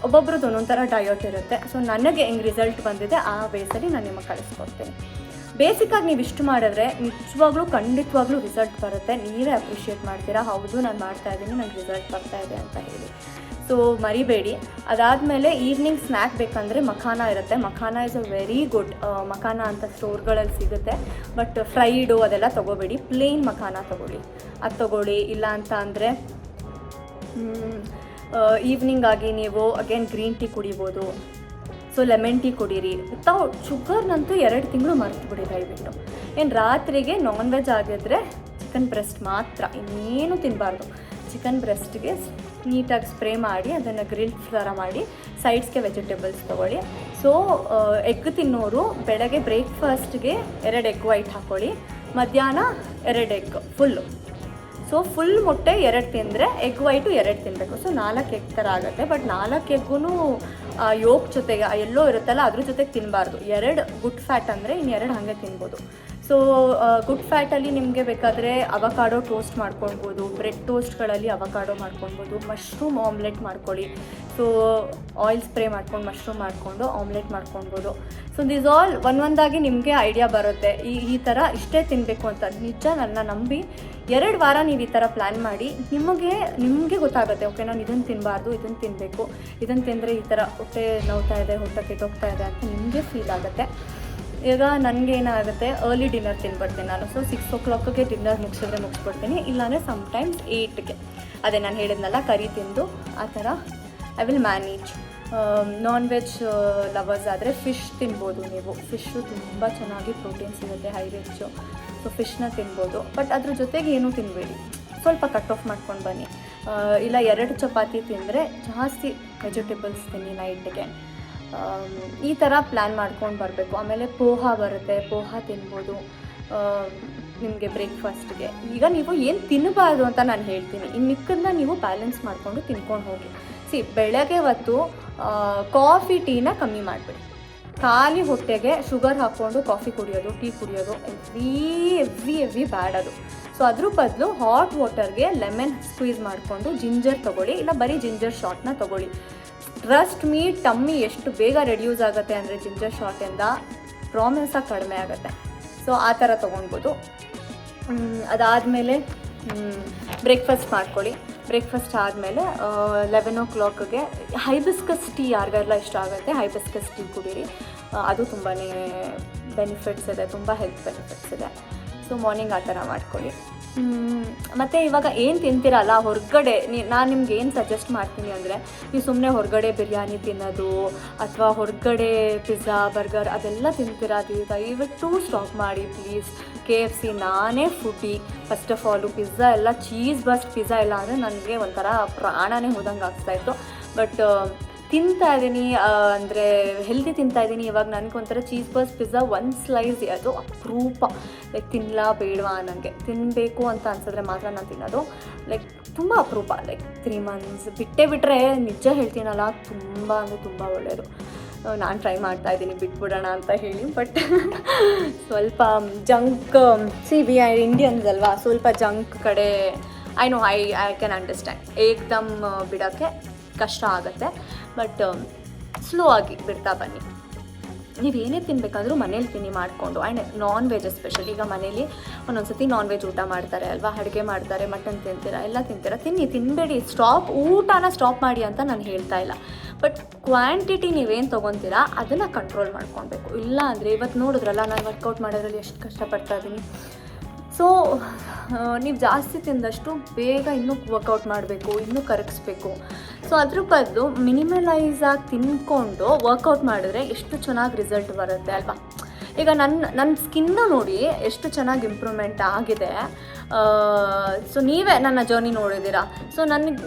ಒಬ್ಬೊಬ್ರದ್ದು ಒಂದೊಂದು ಥರ ಡಯಟ್ ಇರುತ್ತೆ. ಸೊ ನನಗೆ ಹೆಂಗೆ ರಿಸಲ್ಟ್ ಬಂದಿದೆ ಆ ಬೇಸಲ್ಲಿ ನಾನು ನಿಮಗೆ ಕಳಿಸ್ಕೊಡ್ತೀನಿ. ಬೇಸಿಕ್ಕಾಗಿ ನೀವು ಇಷ್ಟು ಮಾಡಿದ್ರೆ ನಿಜವಾಗ್ಲೂ ಖಂಡಿತವಾಗ್ಲೂ ರಿಸಲ್ಟ್ ಬರುತ್ತೆ. ನೀವೇ ಅಪ್ರಿಷಿಯೇಟ್ ಮಾಡ್ತೀರಾ, ಹೌದು ನಾನು ಮಾಡ್ತಾಯಿದ್ದೀನಿ, ನನಗೆ ರಿಸಲ್ಟ್ ಬರ್ತಾಯಿದೆ ಅಂತ ಹೇಳಿ. ಸೊ ಮರಿಬೇಡಿ. ಅದಾದಮೇಲೆ ಈವ್ನಿಂಗ್ ಸ್ನ್ಯಾಕ್ ಬೇಕಂದರೆ ಮಖಾನ ಇರುತ್ತೆ. Makhana is a very good. Makhana ಅಂತ ಸ್ಟೋರ್ಗಳಲ್ಲಿ ಸಿಗುತ್ತೆ, ಬಟ್ ಫ್ರೈಡು ಅದೆಲ್ಲ ತೊಗೋಬೇಡಿ, ಪ್ಲೇನ್ ಮಖಾನ ತೊಗೊಳ್ಳಿ, ಅದು ತೊಗೊಳ್ಳಿ. ಇಲ್ಲ ಅಂತ ಅಂದರೆ ಈವ್ನಿಂಗ್ ಆಗಿ ನೀವು ಅಗೇನ್ ಗ್ರೀನ್ ಟೀ ಕುಡಿಬೋದು. ಸೊ ಲೆಮನ್ ಟೀ ಕುಡೀರಿ. ವಿತೌಟ್ ಶುಗರ್ನಂತೂ 2 ತಿಂಗಳು ಮರೆತುಬಿಡಿ ದಯವಿಟ್ಟು. ಏನು ರಾತ್ರಿಗೆ ನಾನ್ ವೆಜ್ ಆಗಿದ್ರೆ ಚಿಕನ್ ಬ್ರೆಸ್ಟ್ ಮಾತ್ರ, ಇನ್ನೇನು ತಿನ್ನಬಾರ್ದು. ಚಿಕನ್ ಬ್ರೆಸ್ಟ್ಗೆ ನೀಟಾಗಿ ಸ್ಪ್ರೇ ಮಾಡಿ ಅದನ್ನು ಗ್ರಿಲ್ ಥರ ಮಾಡಿ ಸೈಡ್ಸ್ಗೆ ವೆಜಿಟೇಬಲ್ಸ್ ತೊಗೊಳ್ಳಿ. ಸೊ ಎಗ್ ತಿನ್ನೋರು ಬೆಳಗ್ಗೆ ಬ್ರೇಕ್ಫಾಸ್ಟ್ಗೆ 2 ಎಗ್ ವೈಟ್ ಹಾಕ್ಕೊಳ್ಳಿ, ಮಧ್ಯಾಹ್ನ 2 ಎಗ್ ಫುಲ್ಲು. ಸೊ ಫುಲ್ ಮೊಟ್ಟೆ 2 ತಿಂದರೆ ಎಗ್ ವೈಟು 2 ತಿನ್ನಬೇಕು. ಸೊ 4 ಎಗ್ ಥರ ಆಗುತ್ತೆ. ಬಟ್ 4 ಎಗ್ಗೂ ಯೋಕ್ ಜೊತೆಗೆ ಎಲ್ಲೋ ಇರುತ್ತಲ್ಲ ಅದ್ರ ಜೊತೆಗೆ ತಿನ್ನಬಾರ್ದು. 2 ಗುಡ್ ಫ್ಯಾಟ್ ಅಂದರೆ ಇನ್ನು 2 ಹಾಗೆ ತಿನ್ಬೋದು. ಸೊ ಗುಡ್ ಫ್ಯಾಟಲ್ಲಿ ನಿಮಗೆ ಬೇಕಾದರೆ ಅವಕಾಡೋ ಟೋಸ್ಟ್ ಮಾಡ್ಕೊಳ್ಬೋದು, ಬ್ರೆಡ್ ಟೋಸ್ಟ್ಗಳಲ್ಲಿ ಅವಕಾಡೋ ಮಾಡ್ಕೊಳ್ಬೋದು, ಮಶ್ರೂಮ್ ಆಮ್ಲೆಟ್ ಮಾಡ್ಕೊಳ್ಳಿ. ಸೊ ಆಯಿಲ್ ಸ್ಪ್ರೇ ಮಾಡ್ಕೊಂಡು ಮಶ್ರೂಮ್ ಮಾಡಿಕೊಂಡು ಆಮ್ಲೆಟ್ ಮಾಡ್ಕೊಳ್ಬೋದು. ಸೊ ದಿಸ್ ಆಲ್ ಒಂದೊಂದಾಗಿ ನಿಮಗೆ ಐಡಿಯಾ ಬರುತ್ತೆ ಈ ಥರ ಇಷ್ಟೇ ತಿನ್ನಬೇಕು ಅಂತ. ನಿಜ ನನ್ನ ನಂಬಿ 2 ವಾರ ನೀವು ಈ ಥರ ಪ್ಲ್ಯಾನ್ ಮಾಡಿ ನಿಮಗೆ ಗೊತ್ತಾಗುತ್ತೆ, ಓಕೆ ನಾನು ಇದನ್ನು ತಿನ್ನಬಾರ್ದು, ಇದನ್ನು ತಿನ್ನಬೇಕು, ಇದನ್ನು ತಿಂದರೆ ಈ ಥರ ಹೊಟ್ಟೆ ನೋವ್ತಾ ಇದೆ, ಹೊಟ್ಟೆ ಕೆಟ್ಟೋಗ್ತಾ ಇದೆ ಅಂತ ನಿಮಗೆ ಫೀಲ್ ಆಗುತ್ತೆ. ಈಗ ನನಗೆ ಏನಾಗುತ್ತೆ, ಅರ್ಲಿ ಡಿನ್ನರ್ ತಿನ್ಬಿಡ್ತೀನಿ ನಾನು. ಸೊ 6 o'clockಗೆ ಡಿನ್ನರ್ ಮುಗಿಸ್ಬಿಡ್ತೀನಿ. ಇಲ್ಲಾಂದರೆ ಸಮ್ಟೈಮ್ಸ್ 8ಗೆ. ಅದೇ ನಾನು ಹೇಳಿದ್ನಲ್ಲ ಕರಿ ತಿಂದು ಆ ಥರ I will manage. Non veg lovers ಆದರೆ ಫಿಶ್ ತಿನ್ಬೋದು ನೀವು. ಫಿಶ್ಶು ತುಂಬ ಚೆನ್ನಾಗಿ ಪ್ರೋಟೀನ್ ಸಿಗುತ್ತೆ, ಹೈ ರಿಚ್ಚು. ಸೊ ಫಿಶ್ನ ತಿನ್ಬೋದು, ಬಟ್ ಅದ್ರ ಜೊತೆಗೆ ಏನೂ ತಿನ್ನಬೇಡಿ, ಸ್ವಲ್ಪ ಕಟ್ ಆಫ್ ಮಾಡ್ಕೊಂಡು ಬನ್ನಿ. ಇಲ್ಲ 2 ಚಪಾತಿ ತಿಂದರೆ ಜಾಸ್ತಿ ವೆಜಿಟೇಬಲ್ಸ್ ತಿನ್ನಿ ನೈಟ್ಗೆ. ಈ ಥರ ಪ್ಲ್ಯಾನ್ ಮಾಡ್ಕೊಂಡು ಬರಬೇಕು. ಆಮೇಲೆ ಪೋಹ ಬರುತ್ತೆ, ಪೋಹ ತಿನ್ಬೋದು ನಿಮಗೆ ಬ್ರೇಕ್ಫಾಸ್ಟ್ಗೆ. ಈಗ ನೀವು ಏನು ತಿನ್ನಬಾರ್ದು ಅಂತ ನಾನು ಹೇಳ್ತೀನಿ, ಇನ್ನು ಮಿಕ್ಕದನ್ನ ನೀವು ಬ್ಯಾಲೆನ್ಸ್ ಮಾಡಿಕೊಂಡು ತಿನ್ಕೊಂಡು ಹೋಗಿ. ಬೆಳಗ್ಗೆ ಹೊತ್ತು ಕಾಫಿ ಟೀನ ಕಮ್ಮಿ ಮಾಡಿಬಿಡಿ. ಖಾಲಿ ಹೊಟ್ಟೆಗೆ ಶುಗರ್ ಹಾಕ್ಕೊಂಡು ಕಾಫಿ ಕುಡಿಯೋದು, ಟೀ ಕುಡಿಯೋದು ಎವ್ರಿ ಬ್ಯಾಡ್ ಅದು. ಸೊ ಅದ್ರ ಬದಲು ಹಾಟ್ ವಾಟರ್ಗೆ ಲೆಮನ್ ಸ್ಕ್ವೀಸ್ ಮಾಡಿಕೊಂಡು ಜಿಂಜರ್ ತೊಗೊಳ್ಳಿ, ಇಲ್ಲ ಬರೀ ಜಿಂಜರ್ ಶಾಟ್ನ ತೊಗೊಳ್ಳಿ. ಟ್ರಸ್ಟ್ ಮೀ, ಟಮ್ಮಿ ಎಷ್ಟು ಬೇಗ ರೆಡ್ಯೂಸ್ ಆಗುತ್ತೆ ಅಂದರೆ ಜಿಂಜರ್ ಶಾಟಿಂದ ಪ್ರಾಮಿಸಾಗಿ ಕಡಿಮೆ ಆಗುತ್ತೆ. ಸೊ ಆ ಥರ ತೊಗೊಳ್ಬೋದು. ಅದಾದಮೇಲೆ ಬ್ರೇಕ್ಫಾಸ್ಟ್ ಮಾಡ್ಕೊಳ್ಳಿ. ಬ್ರೇಕ್ಫಾಸ್ಟ್ ಆದಮೇಲೆ 11 o'clockಗೆ ಹೈಬಿಸ್ಕಸ್ ಟೀ ಯಾರಿಗೆಲ್ಲ ಇಷ್ಟ ಆಗುತ್ತೆ ಹೈಬಿಸ್ಕಸ್ ಟೀ ಕುಡೀರಿ. ಅದು ತುಂಬಾ ಬೆನಿಫಿಟ್ಸ್ ಇದೆ, ತುಂಬ ಹೆಲ್ತ್ ಬೆನಿಫಿಟ್ಸ್ ಇದೆ. ಸೊ ಮಾರ್ನಿಂಗ್ ಆ ಥರ ಮಾಡ್ಕೊಳ್ಳಿ. ಮತ್ತು ಇವಾಗ ಏನು ತಿಂತೀರಲ್ಲ ಹೊರಗಡೆ, ನಾನು ನಿಮ್ಗೆ ಏನು ಸಜೆಸ್ಟ್ ಮಾಡ್ತೀನಿ ಅಂದರೆ, ನೀವು ಸುಮ್ಮನೆ ಹೊರಗಡೆ ಬಿರಿಯಾನಿ ತಿನ್ನೋದು ಅಥವಾ ಹೊರಗಡೆ ಪಿಜ್ಜಾ ಬರ್ಗರ್ ಅದೆಲ್ಲ ತಿಂತೀರಾ, ದಯವಿಟ್ಟು ಸ್ಟಾಪ್ ಮಾಡಿ ಪ್ಲೀಸ್. KFC ನಾನೇ foodie first of all. Pizza ಎಲ್ಲ ಚೀಸ್ ಬಸ್ಟ್ ಪಿಜ್ಜಾ ಎಲ್ಲ ಅಂದರೆ ನನಗೆ ಒಂಥರ ಪ್ರಾಣನೇ ಹೋದಂಗೆ ಆಗ್ತಾಯಿತ್ತು. ಬಟ್ ತಿಂತಾಯಿದ್ದೀನಿ, ಅಂದರೆ ಹೆಲ್ದಿ ತಿಂತಾಯಿದ್ದೀನಿ. ಇವಾಗ ನನಗೊಂಥರ ಚೀಸ್ ಬಸ್ ಪಿಜ್ಜಾ 1 ಸ್ಲೈಸ್ ಅದು ಅಪರೂಪ. ಲೈಕ್ ತಿನ್ನಲಾ ಬೇಡವಾ, ನನಗೆ ತಿನ್ನಬೇಕು ಅಂತ ಅನ್ಸಿದ್ರೆ ಮಾತ್ರ ನಾನು ತಿನ್ನೋದು. ಲೈಕ್ ತುಂಬ ಅಪರೂಪ. ಲೈಕ್ 3 months ಬಿಟ್ಟರೆ ನಿಜ ಹೇಳ್ತೀನಲ್ಲ, ತುಂಬ ಅಂದರೆ ತುಂಬ ಒಳ್ಳೆಯದು. ನಾನು ಟ್ರೈ ಮಾಡ್ತಾಯಿದ್ದೀನಿ ಬಿಟ್ಬಿಡೋಣ ಅಂತ ಹೇಳಿ. ಬಟ್ ಸ್ವಲ್ಪ ಜಂಕ್, ವಿ ಆರ್ ಇಂಡಿಯನ್ಸ್ ಅಲ್ವಾ, ಸ್ವಲ್ಪ ಜಂಕ್ ಕಡೆ ಐ ಕ್ಯಾನ್ ಅಂಡರ್ಸ್ಟ್ಯಾಂಡ್. ಏಕ್ದಮ್ ಬಿಡೋಕ್ಕೆ ಕಷ್ಟ ಆಗುತ್ತೆ, ಬಟ್ ಸ್ಲೋ ಆಗಿ ಬಿಡ್ತಾ ಬನ್ನಿ. ನೀವೇನೇ ತಿನ್ನಬೇಕಂದ್ರೂ ಮನೇಲಿ ತಿನ್ನಿ ಮಾಡಿಕೊಂಡು. And non veg especially. ಈಗ ಮನೇಲಿ ಒಂದೊಂದು ಸತಿ ನಾನ್ ವೆಜ್ ಊಟ ಮಾಡ್ತಾರೆ ಅಲ್ವಾ, ಅಡುಗೆ ಮಾಡ್ತಾರೆ, ಮಟನ್ ತಿಂತೀರಾ, ಎಲ್ಲ ತಿಂತೀರಾ, ತಿನ್ನಬೇಡಿ. ಊಟನ ಸ್ಟಾಪ್ ಮಾಡಿ ಅಂತ ನಾನು ಹೇಳ್ತಾ ಇಲ್ಲ. ಬಟ್ ಕ್ವಾಂಟಿಟಿ ನೀವೇನು ತೊಗೊತೀರಾ ಅದನ್ನು ಕಂಟ್ರೋಲ್ ಮಾಡ್ಕೊಳ್ಬೇಕು. ಇಲ್ಲ ಅಂದರೆ ಇವತ್ತು ನೋಡಿದ್ರಲ್ಲ, ನಾನು ವರ್ಕೌಟ್ ಮಾಡೋದ್ರಲ್ಲಿ ಎಷ್ಟು ಕಷ್ಟಪಡ್ತಾ ಇದ್ದೀನಿ. ಸೊ ನೀವು ಜಾಸ್ತಿ ತಿಂದಷ್ಟು ಬೇಗ ಇನ್ನೂ ವರ್ಕೌಟ್ ಮಾಡಬೇಕು, ಇನ್ನೂ ಕರಗಿಸ್ಬೇಕು. ಸೊ ಅದ್ರ ಬದಲು ಮಿನಿಮಲೈಸ್ ಆಗಿ ತಿನ್ಕೊಂಡು ವರ್ಕೌಟ್ ಮಾಡಿದ್ರೆ ಎಷ್ಟು ಚೆನ್ನಾಗಿ ರಿಸಲ್ಟ್ ಬರುತ್ತೆ ಅಲ್ವಾ. ಈಗ ನನ್ನ ಸ್ಕಿನ್ನು ನೋಡಿ ಎಷ್ಟು ಚೆನ್ನಾಗಿ ಇಂಪ್ರೂವ್ಮೆಂಟ್ ಆಗಿದೆ. ಸೊ ನೀವೇ ನನ್ನ ಜರ್ನಿ ನೋಡಿದ್ದೀರಾ. ಸೊ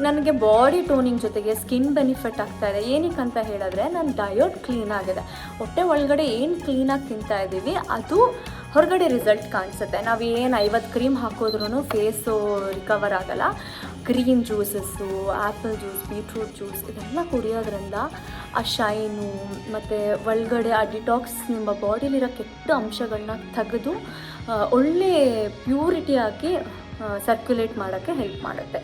ನನಗೆ ಬಾಡಿ ಟೋನಿಂಗ್ ಜೊತೆಗೆ ಸ್ಕಿನ್ ಬೆನಿಫಿಟ್ ಆಗ್ತಾಯಿದೆ. ಏನಕ್ಕೆ ಅಂತ ಹೇಳಿದ್ರೆ ನನ್ನ ಡಯಟ್ ಕ್ಲೀನ್ ಆಗಿದೆ. ಹೊಟ್ಟೆ ಒಳಗಡೆ ಏನು ಕ್ಲೀನಾಗಿ ತಿಂತಾಯಿದ್ದೀವಿ ಅದು ಹೊರಗಡೆ ರಿಸಲ್ಟ್ ಕಾಣಿಸುತ್ತೆ. ನಾವು ಏನು 50 ಕ್ರೀಮ್ ಹಾಕೋದ್ರೂ ಫೇಸು ರಿಕವರ್ ಆಗೋಲ್ಲ. Green juices, apple juice, beetroot juice ಇದೆಲ್ಲ ಕುಡಿಯೋದ್ರಿಂದ ಆ ಶೈನು ಮತ್ತು ಒಳಗಡೆ ಆ ಡಿಟಾಕ್ಸ್ ನಿಮ್ಮ ಬಾಡಿಲಿರೋ ಕೆಟ್ಟ ಅಂಶಗಳನ್ನ ತೆಗೆದು ಒಳ್ಳೆ ಪ್ಯೂರಿಟಿಯಾಗಿ ಸರ್ಕ್ಯುಲೇಟ್ ಮಾಡೋಕ್ಕೆ ಹೆಲ್ಪ್ ಮಾಡುತ್ತೆ.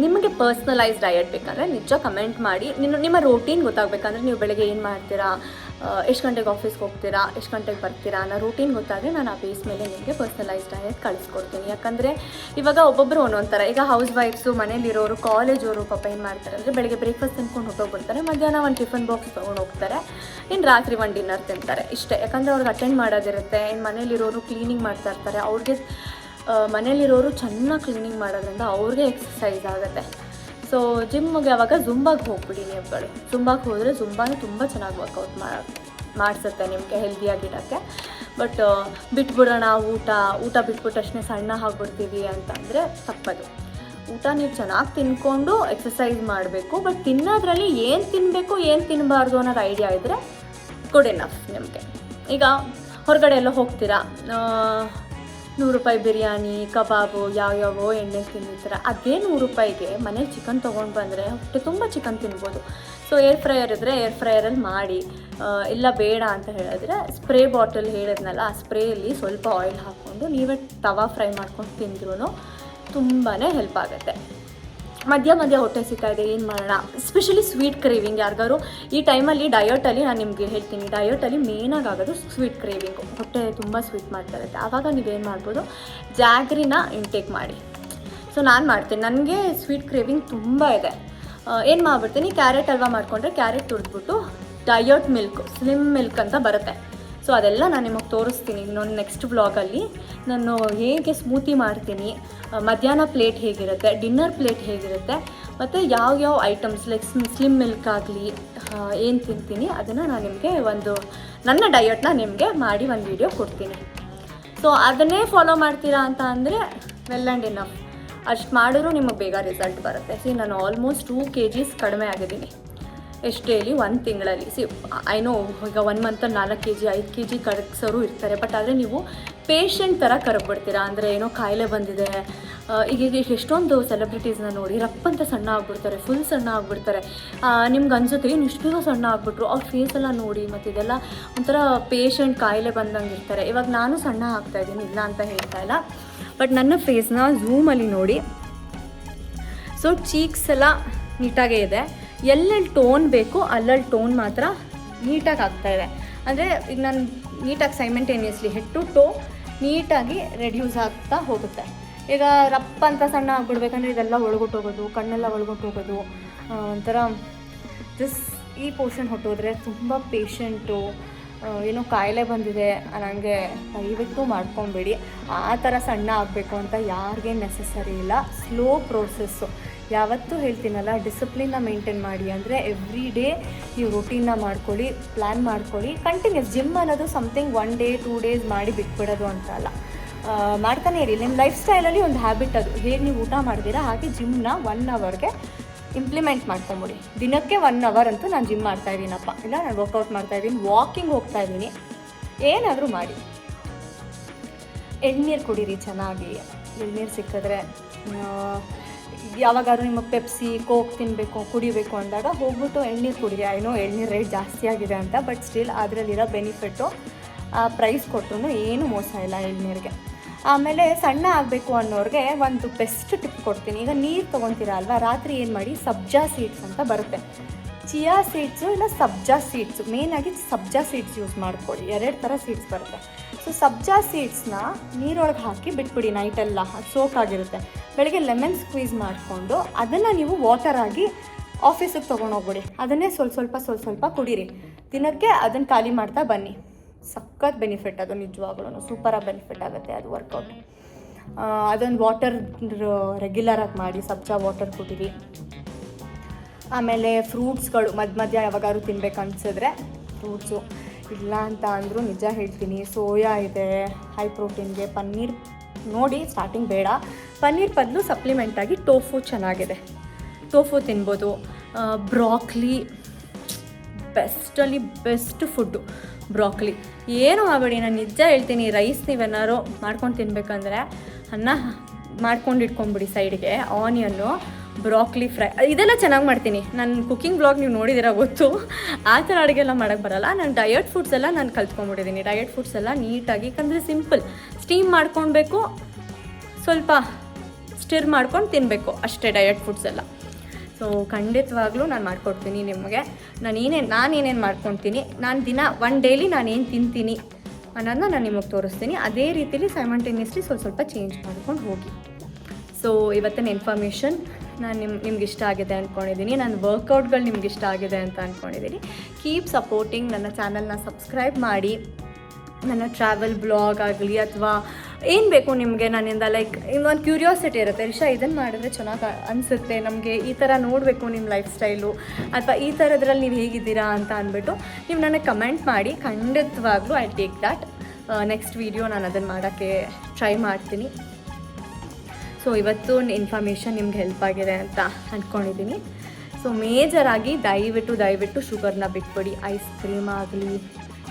ನಿಮಗೆ ಪರ್ಸ್ನಲೈಸ್ ಡಯಟ್ ಬೇಕಂದರೆ ನಿಜ ಕಮೆಂಟ್ ಮಾಡಿ. ನಿಮ್ಮ ರೋಟೀನ್ ಗೊತ್ತಾಗಬೇಕಂದ್ರೆ ನೀವು ಬೆಳಗ್ಗೆ ಏನು ಮಾಡ್ತೀರಾ, ಎಷ್ಟು ಗಂಟೆಗೆ ಆಫೀಸ್ಗೆ ಹೋಗ್ತೀರಾ, ಎಷ್ಟು ಗಂಟೆಗೆ ಬರ್ತೀರಾ ಅನ್ನೋ ರೂಟೀನ್ ಗೊತ್ತಾದರೆ ನಾನು ಆ ಬೇಸ್ ಮೇಲೆ ನಿಮಗೆ ಪರ್ಸನಲೈಸ್ ಡಯಟ್ ಕಳಿಸ್ಕೊಡ್ತೀನಿ. ಯಾಕಂದರೆ ಇವಾಗ ಒಬ್ಬೊಬ್ಬರು ಒಂದೊಂದು ಥರ, ಈಗ ಹೌಸ್ ವೈಫ್ಸು ಮನೇಲಿರೋರು ಕಾಲೇಜವರು ಪಾಪ ಏನು ಮಾಡ್ತಾರೆ ಅಂದರೆ ಬೆಳಗ್ಗೆ ಬ್ರೇಕ್ಫಾಸ್ಟ್ ತಿನ್ಕೊಂಡು ಹೊಟ್ಟೋಗ್ಬಿಡ್ತಾರೆ, ಮಧ್ಯಾಹ್ನ ಒಂದು ಟಿಫನ್ ಬಾಕ್ಸ್ ತೊಗೊಂಡು ಹೋಗ್ತಾರೆ, ಇನ್ನು ರಾತ್ರಿ ಒಂದು ಡಿನ್ನರ್ ತಿಂತಾರೆ ಇಷ್ಟೇ. ಯಾಕಂದರೆ ಅವ್ರಿಗೆ ಅಟೆಂಡ್ ಮಾಡೋದಿರುತ್ತೆ. ಇನ್ನು ಮನೇಲಿರೋರು ಕ್ಲೀನಿಂಗ್ ಮಾಡ್ತಾ ಇರ್ತಾರೆ, ಅವ್ರಿಗೆ ಮನೇಲಿರೋರು ಚೆನ್ನಾಗಿ ಕ್ಲೀನಿಂಗ್ ಮಾಡೋದ್ರಿಂದ ಅವ್ರಿಗೆ ಎಕ್ಸಸೈಸ್ ಆಗುತ್ತೆ. ಸೊ ಜಿಮ್ಗೆ ಯಾವಾಗ ಝುಂಬಾಗೆ ಹೋಗ್ಬಿಡಿ ನೀವುಗಳು. ಝುಂಬಾಗೆ ಹೋದರೆ ಝುಂಬಾನು ತುಂಬ ಚೆನ್ನಾಗಿ ವರ್ಕೌಟ್ ಮಾಡಿಸುತ್ತೆ ನಿಮಗೆ ಹೆಲ್ದಿಯಾಗಿರೋಕ್ಕೆ. ಬಟ್ ಬಿಟ್ಬಿಡೋಣ ಊಟ ಬಿಟ್ಬಿಟ್ಟಷ್ಟೇ ಸಣ್ಣ ಆಗಿಬಿಡ್ತೀವಿ ಅಂತಂದರೆ ತಪ್ಪದು. ಊಟ ನೀವು ಚೆನ್ನಾಗಿ ತಿನ್ಕೊಂಡು ಎಕ್ಸಸೈಸ್ ಮಾಡಬೇಕು. ಬಟ್ ತಿನ್ನೋದ್ರಲ್ಲಿ ಏನು ತಿನ್ನಬೇಕು ಏನು ತಿನ್ನಬಾರ್ದು ಅನ್ನೋದು ಐಡಿಯಾ ಇದ್ದರೆ ಗುಡ್ ಎನಫ್ ನಿಮಗೆ. ಈಗ ಹೊರಗಡೆ ಎಲ್ಲ ಹೋಗ್ತೀರಾ, 100 ರೂಪಾಯಿ ಬಿರಿಯಾನಿ ಕಬಾಬು ಯಾವ್ಯಾವೋ ಎಣ್ಣೆ ತಿಂದಿರ್ತಾರೆ, ಅದೇ 100 ರೂಪಾಯಿಗೆ ಮನೇಲಿ ಚಿಕನ್ ತೊಗೊಂಡು ಬಂದರೆ ಹೊಟ್ಟೆ ತುಂಬ ಚಿಕನ್ ತಿನ್ಬೋದು. ಸೊ ಏರ್ ಫ್ರೈಯರ್ ಇದ್ದರೆ ಏರ್ ಫ್ರೈಯರಲ್ಲಿ ಮಾಡಿ, ಇಲ್ಲ ಬೇಡ ಅಂತ ಹೇಳಿದ್ರೆ ಸ್ಪ್ರೇ ಬಾಟಲ್ ಹೇಳಿದ್ನಲ್ಲ, ಆ ಸ್ಪ್ರೇಯಲ್ಲಿ ಸ್ವಲ್ಪ ಆಯಿಲ್ ಹಾಕ್ಕೊಂಡು ನೀವೇ ತವಾ ಫ್ರೈ ಮಾಡ್ಕೊಂಡು ತಿಂದ್ರೂ ತುಂಬಾ ಹೆಲ್ಪ್ ಆಗುತ್ತೆ. ಮಧ್ಯ ಹೊಟ್ಟೆ ಸಿಗ್ತಾಯಿದೆ ಏನು ಮಾಡೋಣ, ಎಸ್ಪೆಷಲಿ ಸ್ವೀಟ್ ಕ್ರೇವಿಂಗ್ ಯಾರಿಗಾರು ಈ ಟೈಮಲ್ಲಿ ಡಯಟಲ್ಲಿ ನಾನು ನಿಮಗೆ ಹೇಳ್ತೀನಿ, ಡಯಟಲ್ಲಿ ಮೇನಾಗಿ ಆಗೋದು ಸ್ವೀಟ್ ಕ್ರೇವಿಂಗು. ಹೊಟ್ಟೆ ತುಂಬ ಸ್ವೀಟ್ ಮಾಡ್ತಾ ಇರುತ್ತೆ. ಆವಾಗ ನೀವೇನು ಮಾಡ್ಬೋದು, ಜಾಗ್ರಿನ ಇಂಟೇಕ್ ಮಾಡಿ. ಸೊ ನಾನು ಮಾಡ್ತೀನಿ, ನನಗೆ ಸ್ವೀಟ್ ಕ್ರೇವಿಂಗ್ ತುಂಬ ಇದೆ. ಏನು ಮಾಡ್ಬಿಡ್ತೀನಿ, ಕ್ಯಾರೆಟ್ ಹಲ್ವಾ ಮಾಡಿಕೊಂಡ್ರೆ ಕ್ಯಾರೆಟ್ ತುರಿದ್ಬಿಟ್ಟು ಡಯಟ್ ಮಿಲ್ಕ್, ಸ್ಲಿಮ್ ಮಿಲ್ಕ್ ಅಂತ ಬರುತ್ತೆ. ಸೊ ಅದೆಲ್ಲ ನಾನು ನಿಮಗೆ ತೋರಿಸ್ತೀನಿ ಇನ್ನೊಂದು ನೆಕ್ಸ್ಟ್ ವ್ಲಾಗಲ್ಲಿ. ನಾನು ಹೇಗೆ ಸ್ಮೂತಿ ಮಾಡ್ತೀನಿ, ಮಧ್ಯಾಹ್ನ ಪ್ಲೇಟ್ ಹೇಗಿರುತ್ತೆ, ಡಿನ್ನರ್ ಪ್ಲೇಟ್ ಹೇಗಿರುತ್ತೆ, ಮತ್ತು ಯಾವ ಐಟಮ್ಸ್ ಲೈಕ್ ಸ್ಲಿಮ್ ಮಿಲ್ಕ್ ಆಗಲಿ ಏನು ತಿಂತೀನಿ ಅದನ್ನು ನಾನು ನಿಮಗೆ ನನ್ನ ಡಯಟ್ನ ನಿಮಗೆ ಮಾಡಿ ಒಂದು ವಿಡಿಯೋ ಕೊಡ್ತೀನಿ. ಸೊ ಅದನ್ನೇ ಫಾಲೋ ಮಾಡ್ತೀರಾ ಅಂತ ಅಂದರೆ ವೆಲ್ ಆ್ಯಂಡ್ ಇನಫ್. ಅಷ್ಟು ಮಾಡಿದ್ರೂ ನಿಮಗೆ ಬೇಗ ರಿಸಲ್ಟ್ ಬರುತ್ತೆ. ನಾನು ಆಲ್ಮೋಸ್ಟ್ 2 kgs ಕಡಿಮೆ ಆಗಿದ್ದೀನಿ ಎಷ್ಟು ಹೇಳಿ 1 ತಿಂಗಳಲ್ಲಿ. ಐ ನೋ ಈಗ 1 ಮಂತಲ್ಲಿ 4 kg 5 kg ಕರಗಿಸೋರು ಇರ್ತಾರೆ. ಬಟ್ ಆದರೆ ನೀವು ಪೇಷಂಟ್ ಥರ ಕರಗ್ಬಿಡ್ತೀರಾ. ಅಂದರೆ ಏನೋ ಕಾಯಿಲೆ ಬಂದಿದೆ, ಈಗ ಎಷ್ಟೊಂದು ಸೆಲೆಬ್ರಿಟೀಸ್ನ ನೋಡಿ ರಪ್ಪಂತ ಸಣ್ಣ ಆಗ್ಬಿಡ್ತಾರೆ, ಫುಲ್ ಸಣ್ಣ ಆಗ್ಬಿಡ್ತಾರೆ. ನಿಮ್ಗೆ ಅನ್ಸುತ್ತೆ ಏನು ಇಷ್ಟು ಬೇಗ ಸಣ್ಣ ಆಗ್ಬಿಟ್ರು, ಅವ್ರ ಫೇಸೆಲ್ಲ ನೋಡಿ. ಮತ್ತು ಇದೆಲ್ಲ ಒಂಥರ ಪೇಷಂಟ್ ಕಾಯಿಲೆ ಬಂದಂಗೆ ಇರ್ತಾರೆ. ಇವಾಗ ನಾನು ಸಣ್ಣ ಆಗ್ತಾಯಿದ್ದೀನಿ, ಇಲ್ಲ ಅಂತ ಹೇಳ್ತಾ ಇಲ್ಲ. ಬಟ್ ನನ್ನ ಫೇಸ್ನ ಝೂಮಲ್ಲಿ ನೋಡಿ. ಸೊ ಚೀಕ್ಸ್ ಎಲ್ಲ ನೀಟಾಗೇ ಇದೆ. ಎಲ್ಲೆಲ್ಲಿ ಟೋನ್ ಬೇಕು ಅಲ್ಲಲ್ಲಿ ಟೋನ್ ಮಾತ್ರ ನೀಟಾಗಿ ಆಗ್ತಾಯಿದೆ. ಅಂದರೆ ಈಗ ನಾನು ನೀಟಾಗಿ ಸೈಮೆಂಟೇನಿಯಸ್ಲಿ ಹೆಡ್ ಟು ಟೋ ನೀಟಾಗಿ ರೆಡ್ಯೂಸ್ ಆಗ್ತಾ ಹೋಗುತ್ತೆ. ಈಗ ರಪ್ಪ ಅಂತ ಸಣ್ಣ ಆಗ್ಬಿಡ್ಬೇಕಂದ್ರೆ ಇದೆಲ್ಲ ಒಳಗೊಟ್ಟೋಗೋದು, ಕಣ್ಣೆಲ್ಲ ಒಳಗೊಟ್ಟೋಗೋದು, ಒಂಥರ ಈ ಪೋರ್ಷನ್ ಹೊಟ್ಟೋದ್ರೆ ತುಂಬ ಪೇಷಂಟು ಏನೋ ಕಾಯಿಲೆ ಬಂದಿದೆ ನನಗೆ ದಯವಿಟ್ಟು ಮಾಡ್ಕೊಬೇಡಿ. ಆ ಥರ ಸಣ್ಣ ಆಗಬೇಕು ಅಂತ ಯಾರಿಗೆ ನೆಸಸರಿ ಇಲ್ಲ. Slow process. ಯಾವತ್ತೂ ಹೇಳ್ತೀನಲ್ಲ, ಡಿಸಿಪ್ಲಿನ್ನ ಮೇಂಟೈನ್ ಮಾಡಿ. ಅಂದರೆ ಎವ್ರಿ ಡೇ ನೀವು ರೂಟೀನ್ನ ಮಾಡ್ಕೊಳ್ಳಿ, ಪ್ಲ್ಯಾನ್ ಮಾಡ್ಕೊಳ್ಳಿ. ಕಂಟಿನ್ಯೂಸ್ ಜಿಮ್ ಅನ್ನೋದು ಸಮಥಿಂಗ್ 1 day 2 days ಮಾಡಿ ಬಿಟ್ಬಿಡೋದು ಅಂತ ಅಲ್ಲ, ಮಾಡ್ತಾನೆ ಇರಿ. ನಿಮ್ಮ ಲೈಫ್ ಸ್ಟೈಲಲ್ಲಿ ಒಂದು ಹ್ಯಾಬಿಟ್ ಅದು. ಹೇಗೆ ನೀವು ಊಟ ಮಾಡ್ತೀರಾ ಹಾಗೆ ಜಿಮ್ನ 1 hourಗೆ ಇಂಪ್ಲಿಮೆಂಟ್ ಮಾಡ್ಕೊಂಬಿಡಿ. ದಿನಕ್ಕೆ 1 hour ಅಂತೂ ನಾನು ಜಿಮ್ ಮಾಡ್ತಾಯಿದ್ದೀನಪ್ಪ, ಇಲ್ಲ ನಾನು ವರ್ಕೌಟ್ ಮಾಡ್ತಾಯಿದ್ದೀನಿ, ವಾಕಿಂಗ್ ಹೋಗ್ತಾಯಿದ್ದೀನಿ, ಏನಾದರೂ ಮಾಡಿ. ಎಳ್ನೀರು ಕುಡೀರಿ ಚೆನ್ನಾಗಿ. ಎಳ್ನೀರು ಸಿಕ್ಕಿದ್ರೆ, ಯಾವಾಗಾದ್ರೂ ನಿಮಗೆ ಪೆಪ್ಸಿ ಕೋಕ್ ತಿನ್ನಬೇಕು ಕುಡಿಬೇಕು ಅಂದಾಗ ಹೋಗ್ಬಿಟ್ಟು ಎಳ್ನೀರು ಕುಡೀರಿ. ಏನೋ ಎಳ್ನೀರು ರೇಟ್ ಜಾಸ್ತಿ ಆಗಿದೆ ಅಂತ, ಬಟ್ ಸ್ಟಿಲ್ ಅದರಲ್ಲಿರೋ ಬೆನಿಫಿಟ್ಟು ಪ್ರೈಸ್ ಕೊಟ್ಟರು ಏನು ಮೋಸ ಇಲ್ಲ ಎಳ್ನೀರಿಗೆ. ಆಮೇಲೆ ಸಣ್ಣ ಆಗಬೇಕು ಅನ್ನೋರಿಗೆ ಒಂದು ಬೆಸ್ಟ್ ಟಿಪ್ ಕೊಡ್ತೀನಿ. ಈಗ ನೀರು ತೊಗೊತೀರಾ ಅಲ್ವಾ, ರಾತ್ರಿ ಏನು ಮಾಡಿ, ಸಬ್ಜಾ ಸೀಡ್ಸ್ ಅಂತ ಬರುತ್ತೆ. ಚಿಯಾ ಸೀಡ್ಸು ಇಲ್ಲ ಸಬ್ಜಾ ಸೀಡ್ಸು, ಮೇಯ್ನಾಗಿ ಸಬ್ಜಾ ಸೀಡ್ಸ್ ಯೂಸ್ ಮಾಡ್ಕೊಳ್ಳಿ. 2 ಥರ ಸೀಡ್ಸ್ ಬರುತ್ತೆ. ಸೊ ಸಬ್ಜಾ ಸೀಡ್ಸ್ನ ನೀರೊಳಗೆ ಹಾಕಿ ಬಿಟ್ಬಿಡಿ ನೈಟೆಲ್ಲ, ಅದು ಸೋಕಾಗಿರುತ್ತೆ. ಬೆಳಗ್ಗೆ ಲೆಮನ್ ಸ್ಕ್ವೀಸ್ ಮಾಡಿಕೊಂಡು ಅದನ್ನು ನೀವು ವಾಟರಾಗಿ ಆಫೀಸಿಗೆ ತೊಗೊಂಡೋಗ್ಬಿಡಿ. ಅದನ್ನೇ ಸ್ವಲ್ಪ ಕುಡೀರಿ. ದಿನಕ್ಕೆ ಅದನ್ನು ಖಾಲಿ ಮಾಡ್ತಾ ಬನ್ನಿ. ಸಖತ್ ಬೆನಿಫಿಟ್ ಅದು, ನಿಜವಾಗ್ಲೂ ಸೂಪರಾಗಿ ಬೆನಿಫಿಟ್ ಆಗುತ್ತೆ ಅದು ವರ್ಕೌಟ್. ಅದೊಂದು ವಾಟರ್ ರೆಗ್ಯುಲರಾಗಿ ಮಾಡಿ, ಸಬ್ಜಾ ವಾಟರ್ ಕುಡೀರಿ. ಆಮೇಲೆ ಫ್ರೂಟ್ಸ್ಗಳು ಮಧ್ಯ ಯಾವಾಗಾದ್ರು ತಿನ್ಬೇಕು ಅನಿಸಿದ್ರೆ ಫ್ರೂಟ್ಸು, ಇಲ್ಲ ಅಂತ ಅಂದರೂ ನಿಜ ಹೇಳ್ತೀನಿ, ಸೋಯಾ ಇದೆ ಹೈ ಪ್ರೋಟೀನ್ಗೆ. ಪನ್ನೀರ್ ನೋಡಿ ಸ್ಟಾರ್ಟಿಂಗ್ ಬೇಡ, ಪನ್ನೀರ್ ಬದಲು ಸಪ್ಲಿಮೆಂಟಾಗಿ ಟೋಫು ಚೆನ್ನಾಗಿದೆ, ಟೋಫು ತಿನ್ಬೋದು. Broccoli best food broccoli. ಏನೂ ಆಗಬೇಡಿ, ನಾನು ನಿಜ ಹೇಳ್ತೀನಿ. ರೈಸ್ ನೀವೇನಾದ್ರು ಮಾಡ್ಕೊಂಡು ತಿನ್ಬೇಕಂದ್ರೆ ಅನ್ನ ಮಾಡ್ಕೊಂಡು ಇಟ್ಕೊಂಬಿಡಿ ಸೈಡ್ಗೆ, ಆನಿಯನ್ನು, ಬ್ರಾಕ್ಲಿ ಫ್ರೈ, ಇದೆಲ್ಲ ಚೆನ್ನಾಗಿ ಮಾಡ್ತೀನಿ. ನಾನು ಕುಕ್ಕಿಂಗ್ ಬ್ಲಾಗ್ ನೀವು ನೋಡಿದಿರ ಗೊತ್ತು. ಆ ಥರ ಅಡುಗೆ ಎಲ್ಲ ಮಾಡೋಕ್ಕೆ ಬರೋಲ್ಲ. ನಾನು ಡಯಟ್ ಫುಡ್ಸ್ ಎಲ್ಲ ನಾನು ಕಲ್ತ್ಕೊಂಡ್ಬಿಟ್ಟಿದ್ದೀನಿ. ಡಯಟ್ ಫುಡ್ಸ್ ಎಲ್ಲ ನೀಟಾಗಿ, ಯಾಕಂದರೆ ಸಿಂಪಲ್, ಸ್ಟೀಮ್ ಮಾಡ್ಕೊಳ್ಬೇಕು, ಸ್ವಲ್ಪ ಸ್ಟಿರ್ ಮಾಡ್ಕೊಂಡು ತಿನ್ನಬೇಕು ಅಷ್ಟೇ ಡಯಟ್ ಫುಡ್ಸ್ ಎಲ್ಲ. ಸೊ ಖಂಡಿತವಾಗ್ಲೂ ನಾನು ಮಾಡಿಕೊಡ್ತೀನಿ ನಿಮಗೆ. ನಾನೇನೇನು ಮಾಡ್ಕೊತೀನಿ, ನಾನು ದಿನ ಒನ್ ಡೇಲಿ ನಾನೇನು ತಿಂತೀನಿ ಅನ್ನೋದನ್ನ ನಾನು ನಿಮಗೆ ತೋರಿಸ್ತೀನಿ. ಅದೇ ರೀತಿಲಿ ಸೈಮಲ್ಟೇನಿಯಸ್ಲಿ ಸ್ವಲ್ಪ ಚೇಂಜ್ ಮಾಡ್ಕೊಂಡು ಹೋಗಿ. ಸೊ ಇವತ್ತಿನ ಇನ್ಫಾರ್ಮೇಷನ್ ನಿಮ್ಗೆ ಇಷ್ಟ ಆಗಿದೆ ಅಂದ್ಕೊಂಡಿದ್ದೀನಿ. ನನ್ನ ವರ್ಕೌಟ್ಗಳು ನಿಮ್ಗೆ ಇಷ್ಟ ಆಗಿದೆ ಅಂತ ಅಂದ್ಕೊಂಡಿದ್ದೀನಿ. Keep supporting. ನನ್ನ ಚಾನಲ್ನ ಸಬ್ಸ್ಕ್ರೈಬ್ ಮಾಡಿ. ನನ್ನ ಟ್ರಾವೆಲ್ ಬ್ಲಾಗ್ ಆಗಲಿ ಅಥವಾ ಏನು ಬೇಕು ನಿಮಗೆ ನನ್ನಿಂದ, ಲೈಕ್ ಒಂದು ಕ್ಯೂರಿಯಾಸಿಟಿ ಇರುತ್ತೆ, ರಿಷಾ ಇದನ್ನು ಮಾಡಿದ್ರೆ ಚೆನ್ನಾಗಿ ಅನಿಸುತ್ತೆ, ನಮಗೆ ಈ ಥರ ನೋಡಬೇಕು ನಿಮ್ಮ ಲೈಫ್ ಸ್ಟೈಲು ಅಥವಾ ಈ ಥರದ್ರಲ್ಲಿ ನೀವು ಹೇಗಿದ್ದೀರಾ ಅಂತ ಅಂದ್ಬಿಟ್ಟು ನೀವು ನನಗೆ ಕಮೆಂಟ್ ಮಾಡಿ. ಖಂಡಿತವಾಗ್ಲೂ I take that. Next video ನಾನು ಅದನ್ನು ಮಾಡೋಕ್ಕೆ ಟ್ರೈ ಮಾಡ್ತೀನಿ. ಸೊ ಇವತ್ತು ಇನ್ಫಾರ್ಮೇಷನ್ ನಿಮ್ಗೆ ಹೆಲ್ಪ್ ಆಗಿದೆ ಅಂತ ಅಂದ್ಕೊಂಡಿದ್ದೀನಿ. ಸೊ ಮೇಜರಾಗಿ ದಯವಿಟ್ಟು ಶುಗರ್ನ ಬಿಟ್ಬಿಡಿ. ಐಸ್ ಕ್ರೀಮ್ ಆಗಲಿ,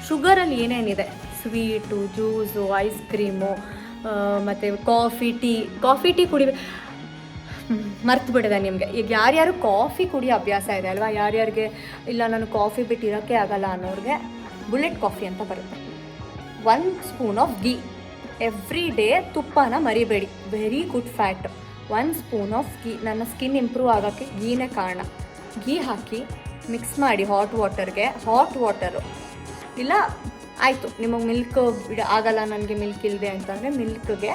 ಶುಗರಲ್ಲಿ ಏನೇನಿದೆ, ಸ್ವೀಟು, ಜ್ಯೂಸು, ಐಸ್ ಕ್ರೀಮು ಮತ್ತು ಕಾಫಿ ಟೀ ಕುಡಿಬೇಕು. ಮರ್ತು ಬಿಡಿದೆ ನಿಮಗೆ. ಈಗ ಯಾರ್ಯಾರು ಕಾಫಿ ಕುಡಿಯೋ ಅಭ್ಯಾಸ ಇದೆ ಅಲ್ವಾ, ಯಾರ್ಯಾರಿಗೆ ಇಲ್ಲ ನಾನು ಕಾಫಿ ಬಿಟ್ಟು ಇರೋಕ್ಕೆ ಆಗಲ್ಲ ಅನ್ನೋರಿಗೆ ಬುಲೆಟ್ ಕಾಫಿ ಅಂತ ಬರುತ್ತೆ. 1 spoon of ghee every day. ತುಪ್ಪನ ಮರಿಬೇಡಿ, very good fat. 1 spoon of ghee. ನನ್ನ ಸ್ಕಿನ್ ಇಂಪ್ರೂವ್ ಆಗೋಕ್ಕೆ ಗೀನೇ ಕಾರಣ. ಗೀ ಹಾಕಿ ಮಿಕ್ಸ್ ಮಾಡಿ ಹಾಟ್ ವಾಟರು ಇಲ್ಲ ಆಯಿತು, ನಿಮಗೆ ಮಿಲ್ಕ್ ಆಗಲ್ಲ, ನನಗೆ ಮಿಲ್ಕ್ ಇಲ್ಲದೆ ಅಂತಂದರೆ ಮಿಲ್ಕ್ಗೆ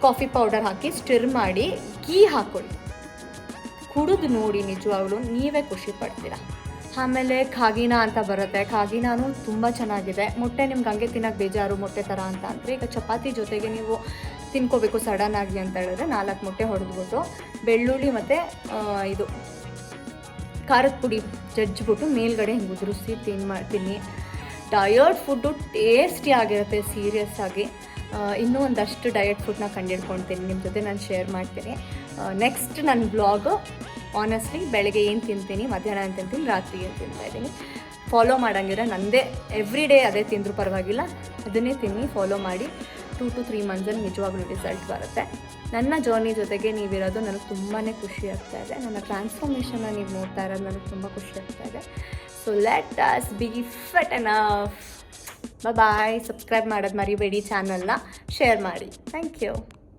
ಕಾಫಿ ಪೌಡರ್ ಹಾಕಿ ಸ್ಟಿರ್ ಮಾಡಿ ಗೀ ಹಾಕ್ಕೊಳ್ಳಿ. ಕುಡಿದು ನೋಡಿ, ನಿಜವಾಗ್ಲೂ ನೀವೇ ಖುಷಿ ಪಡ್ತೀರ. ಆಮೇಲೆ ಖಾಗಿನ ಅಂತ ಬರುತ್ತೆ. ಖಾಗಿನಾನು ತುಂಬ ಚೆನ್ನಾಗಿದೆ. ಮೊಟ್ಟೆ ನಿಮ್ಗೆ ಹಂಗೆ ತಿನ್ನೋಕ್ಕೆ ಬೇಜಾರು, ಮೊಟ್ಟೆ ಥರ ಅಂತ ಅಂದರೆ ಈಗ ಚಪಾತಿ ಜೊತೆಗೆ ನೀವು ತಿನ್ಕೋಬೇಕು ಸಡನ್ನಾಗಿ ಅಂತ ಹೇಳಿದ್ರೆ 4 ಮೊಟ್ಟೆ ಹೊಡೆದ್ಬಿಟ್ಟು ಬೆಳ್ಳುಳ್ಳಿ ಮತ್ತು ಇದು ಖಾರದ ಪುಡಿ ಜಜ್ಜಿಬಿಟ್ಟು ಮೇಲ್ಗಡೆ ಹಿಂಗೆ ಉದುರಿಸಿ ತಿನ್ನಿ. ಡಯಟ್ ಫುಡ್ಡು ಟೇಸ್ಟಿ ಆಗಿರುತ್ತೆ, ಸೀರಿಯಸ್ ಆಗಿ. ಇನ್ನೂ ಒಂದಷ್ಟು ಡಯಟ್ ಫುಡ್ನ ಕಂಡಿಡ್ಕೊಳ್ತೀನಿ, ನಿಮ್ಮ ಜೊತೆ ನಾನು ಶೇರ್ ಮಾಡ್ತೀನಿ. ನೆಕ್ಸ್ಟ್ ನನ್ನ ಬ್ಲಾಗು ಆನೆಸ್ಟ್ಲಿ ಬೆಳಗ್ಗೆ ಏನು ತಿಂತೀನಿ, ಮಧ್ಯಾಹ್ನ ಏನು ತಿಂತೀನಿ, ರಾತ್ರಿ ಏನು ತಿಂತಾಯಿದ್ದೀನಿ. ಫಾಲೋ ಮಾಡೋಂಗಿದ್ರೆ ನಂದೇ ಎವ್ರಿ ಡೇ ಅದೇ ತಿಂದರೂ ಪರವಾಗಿಲ್ಲ, ಅದನ್ನೇ ತಿನ್ನಿ. ಫಾಲೋ ಮಾಡಿ 2 to 3 ಮಂತ್ಸಲ್ಲಿ ನಿಜವಾಗ್ಲೂ ರಿಸಲ್ಟ್ ಬರುತ್ತೆ. ನನ್ನ ಜರ್ನಿ ಜೊತೆಗೆ ನೀವಿರೋದು ನನಗೆ ತುಂಬಾ ಖುಷಿ ಆಗ್ತಾ ಇದೆ. ನನ್ನ ಟ್ರಾನ್ಸ್ಫಾರ್ಮೇಷನ್ನ ನೀವು ನೋಡ್ತಾ ಇರೋದು ನನಗೆ ತುಂಬ ಖುಷಿ ಆಗ್ತಾ ಇದೆ. So let us be fit enough. Bye. Subscribe ಮಾಡೋದು ಮರಿಬೇಡಿ, ಚಾನಲ್ನ ಶೇರ್ ಮಾಡಿ. Thank you.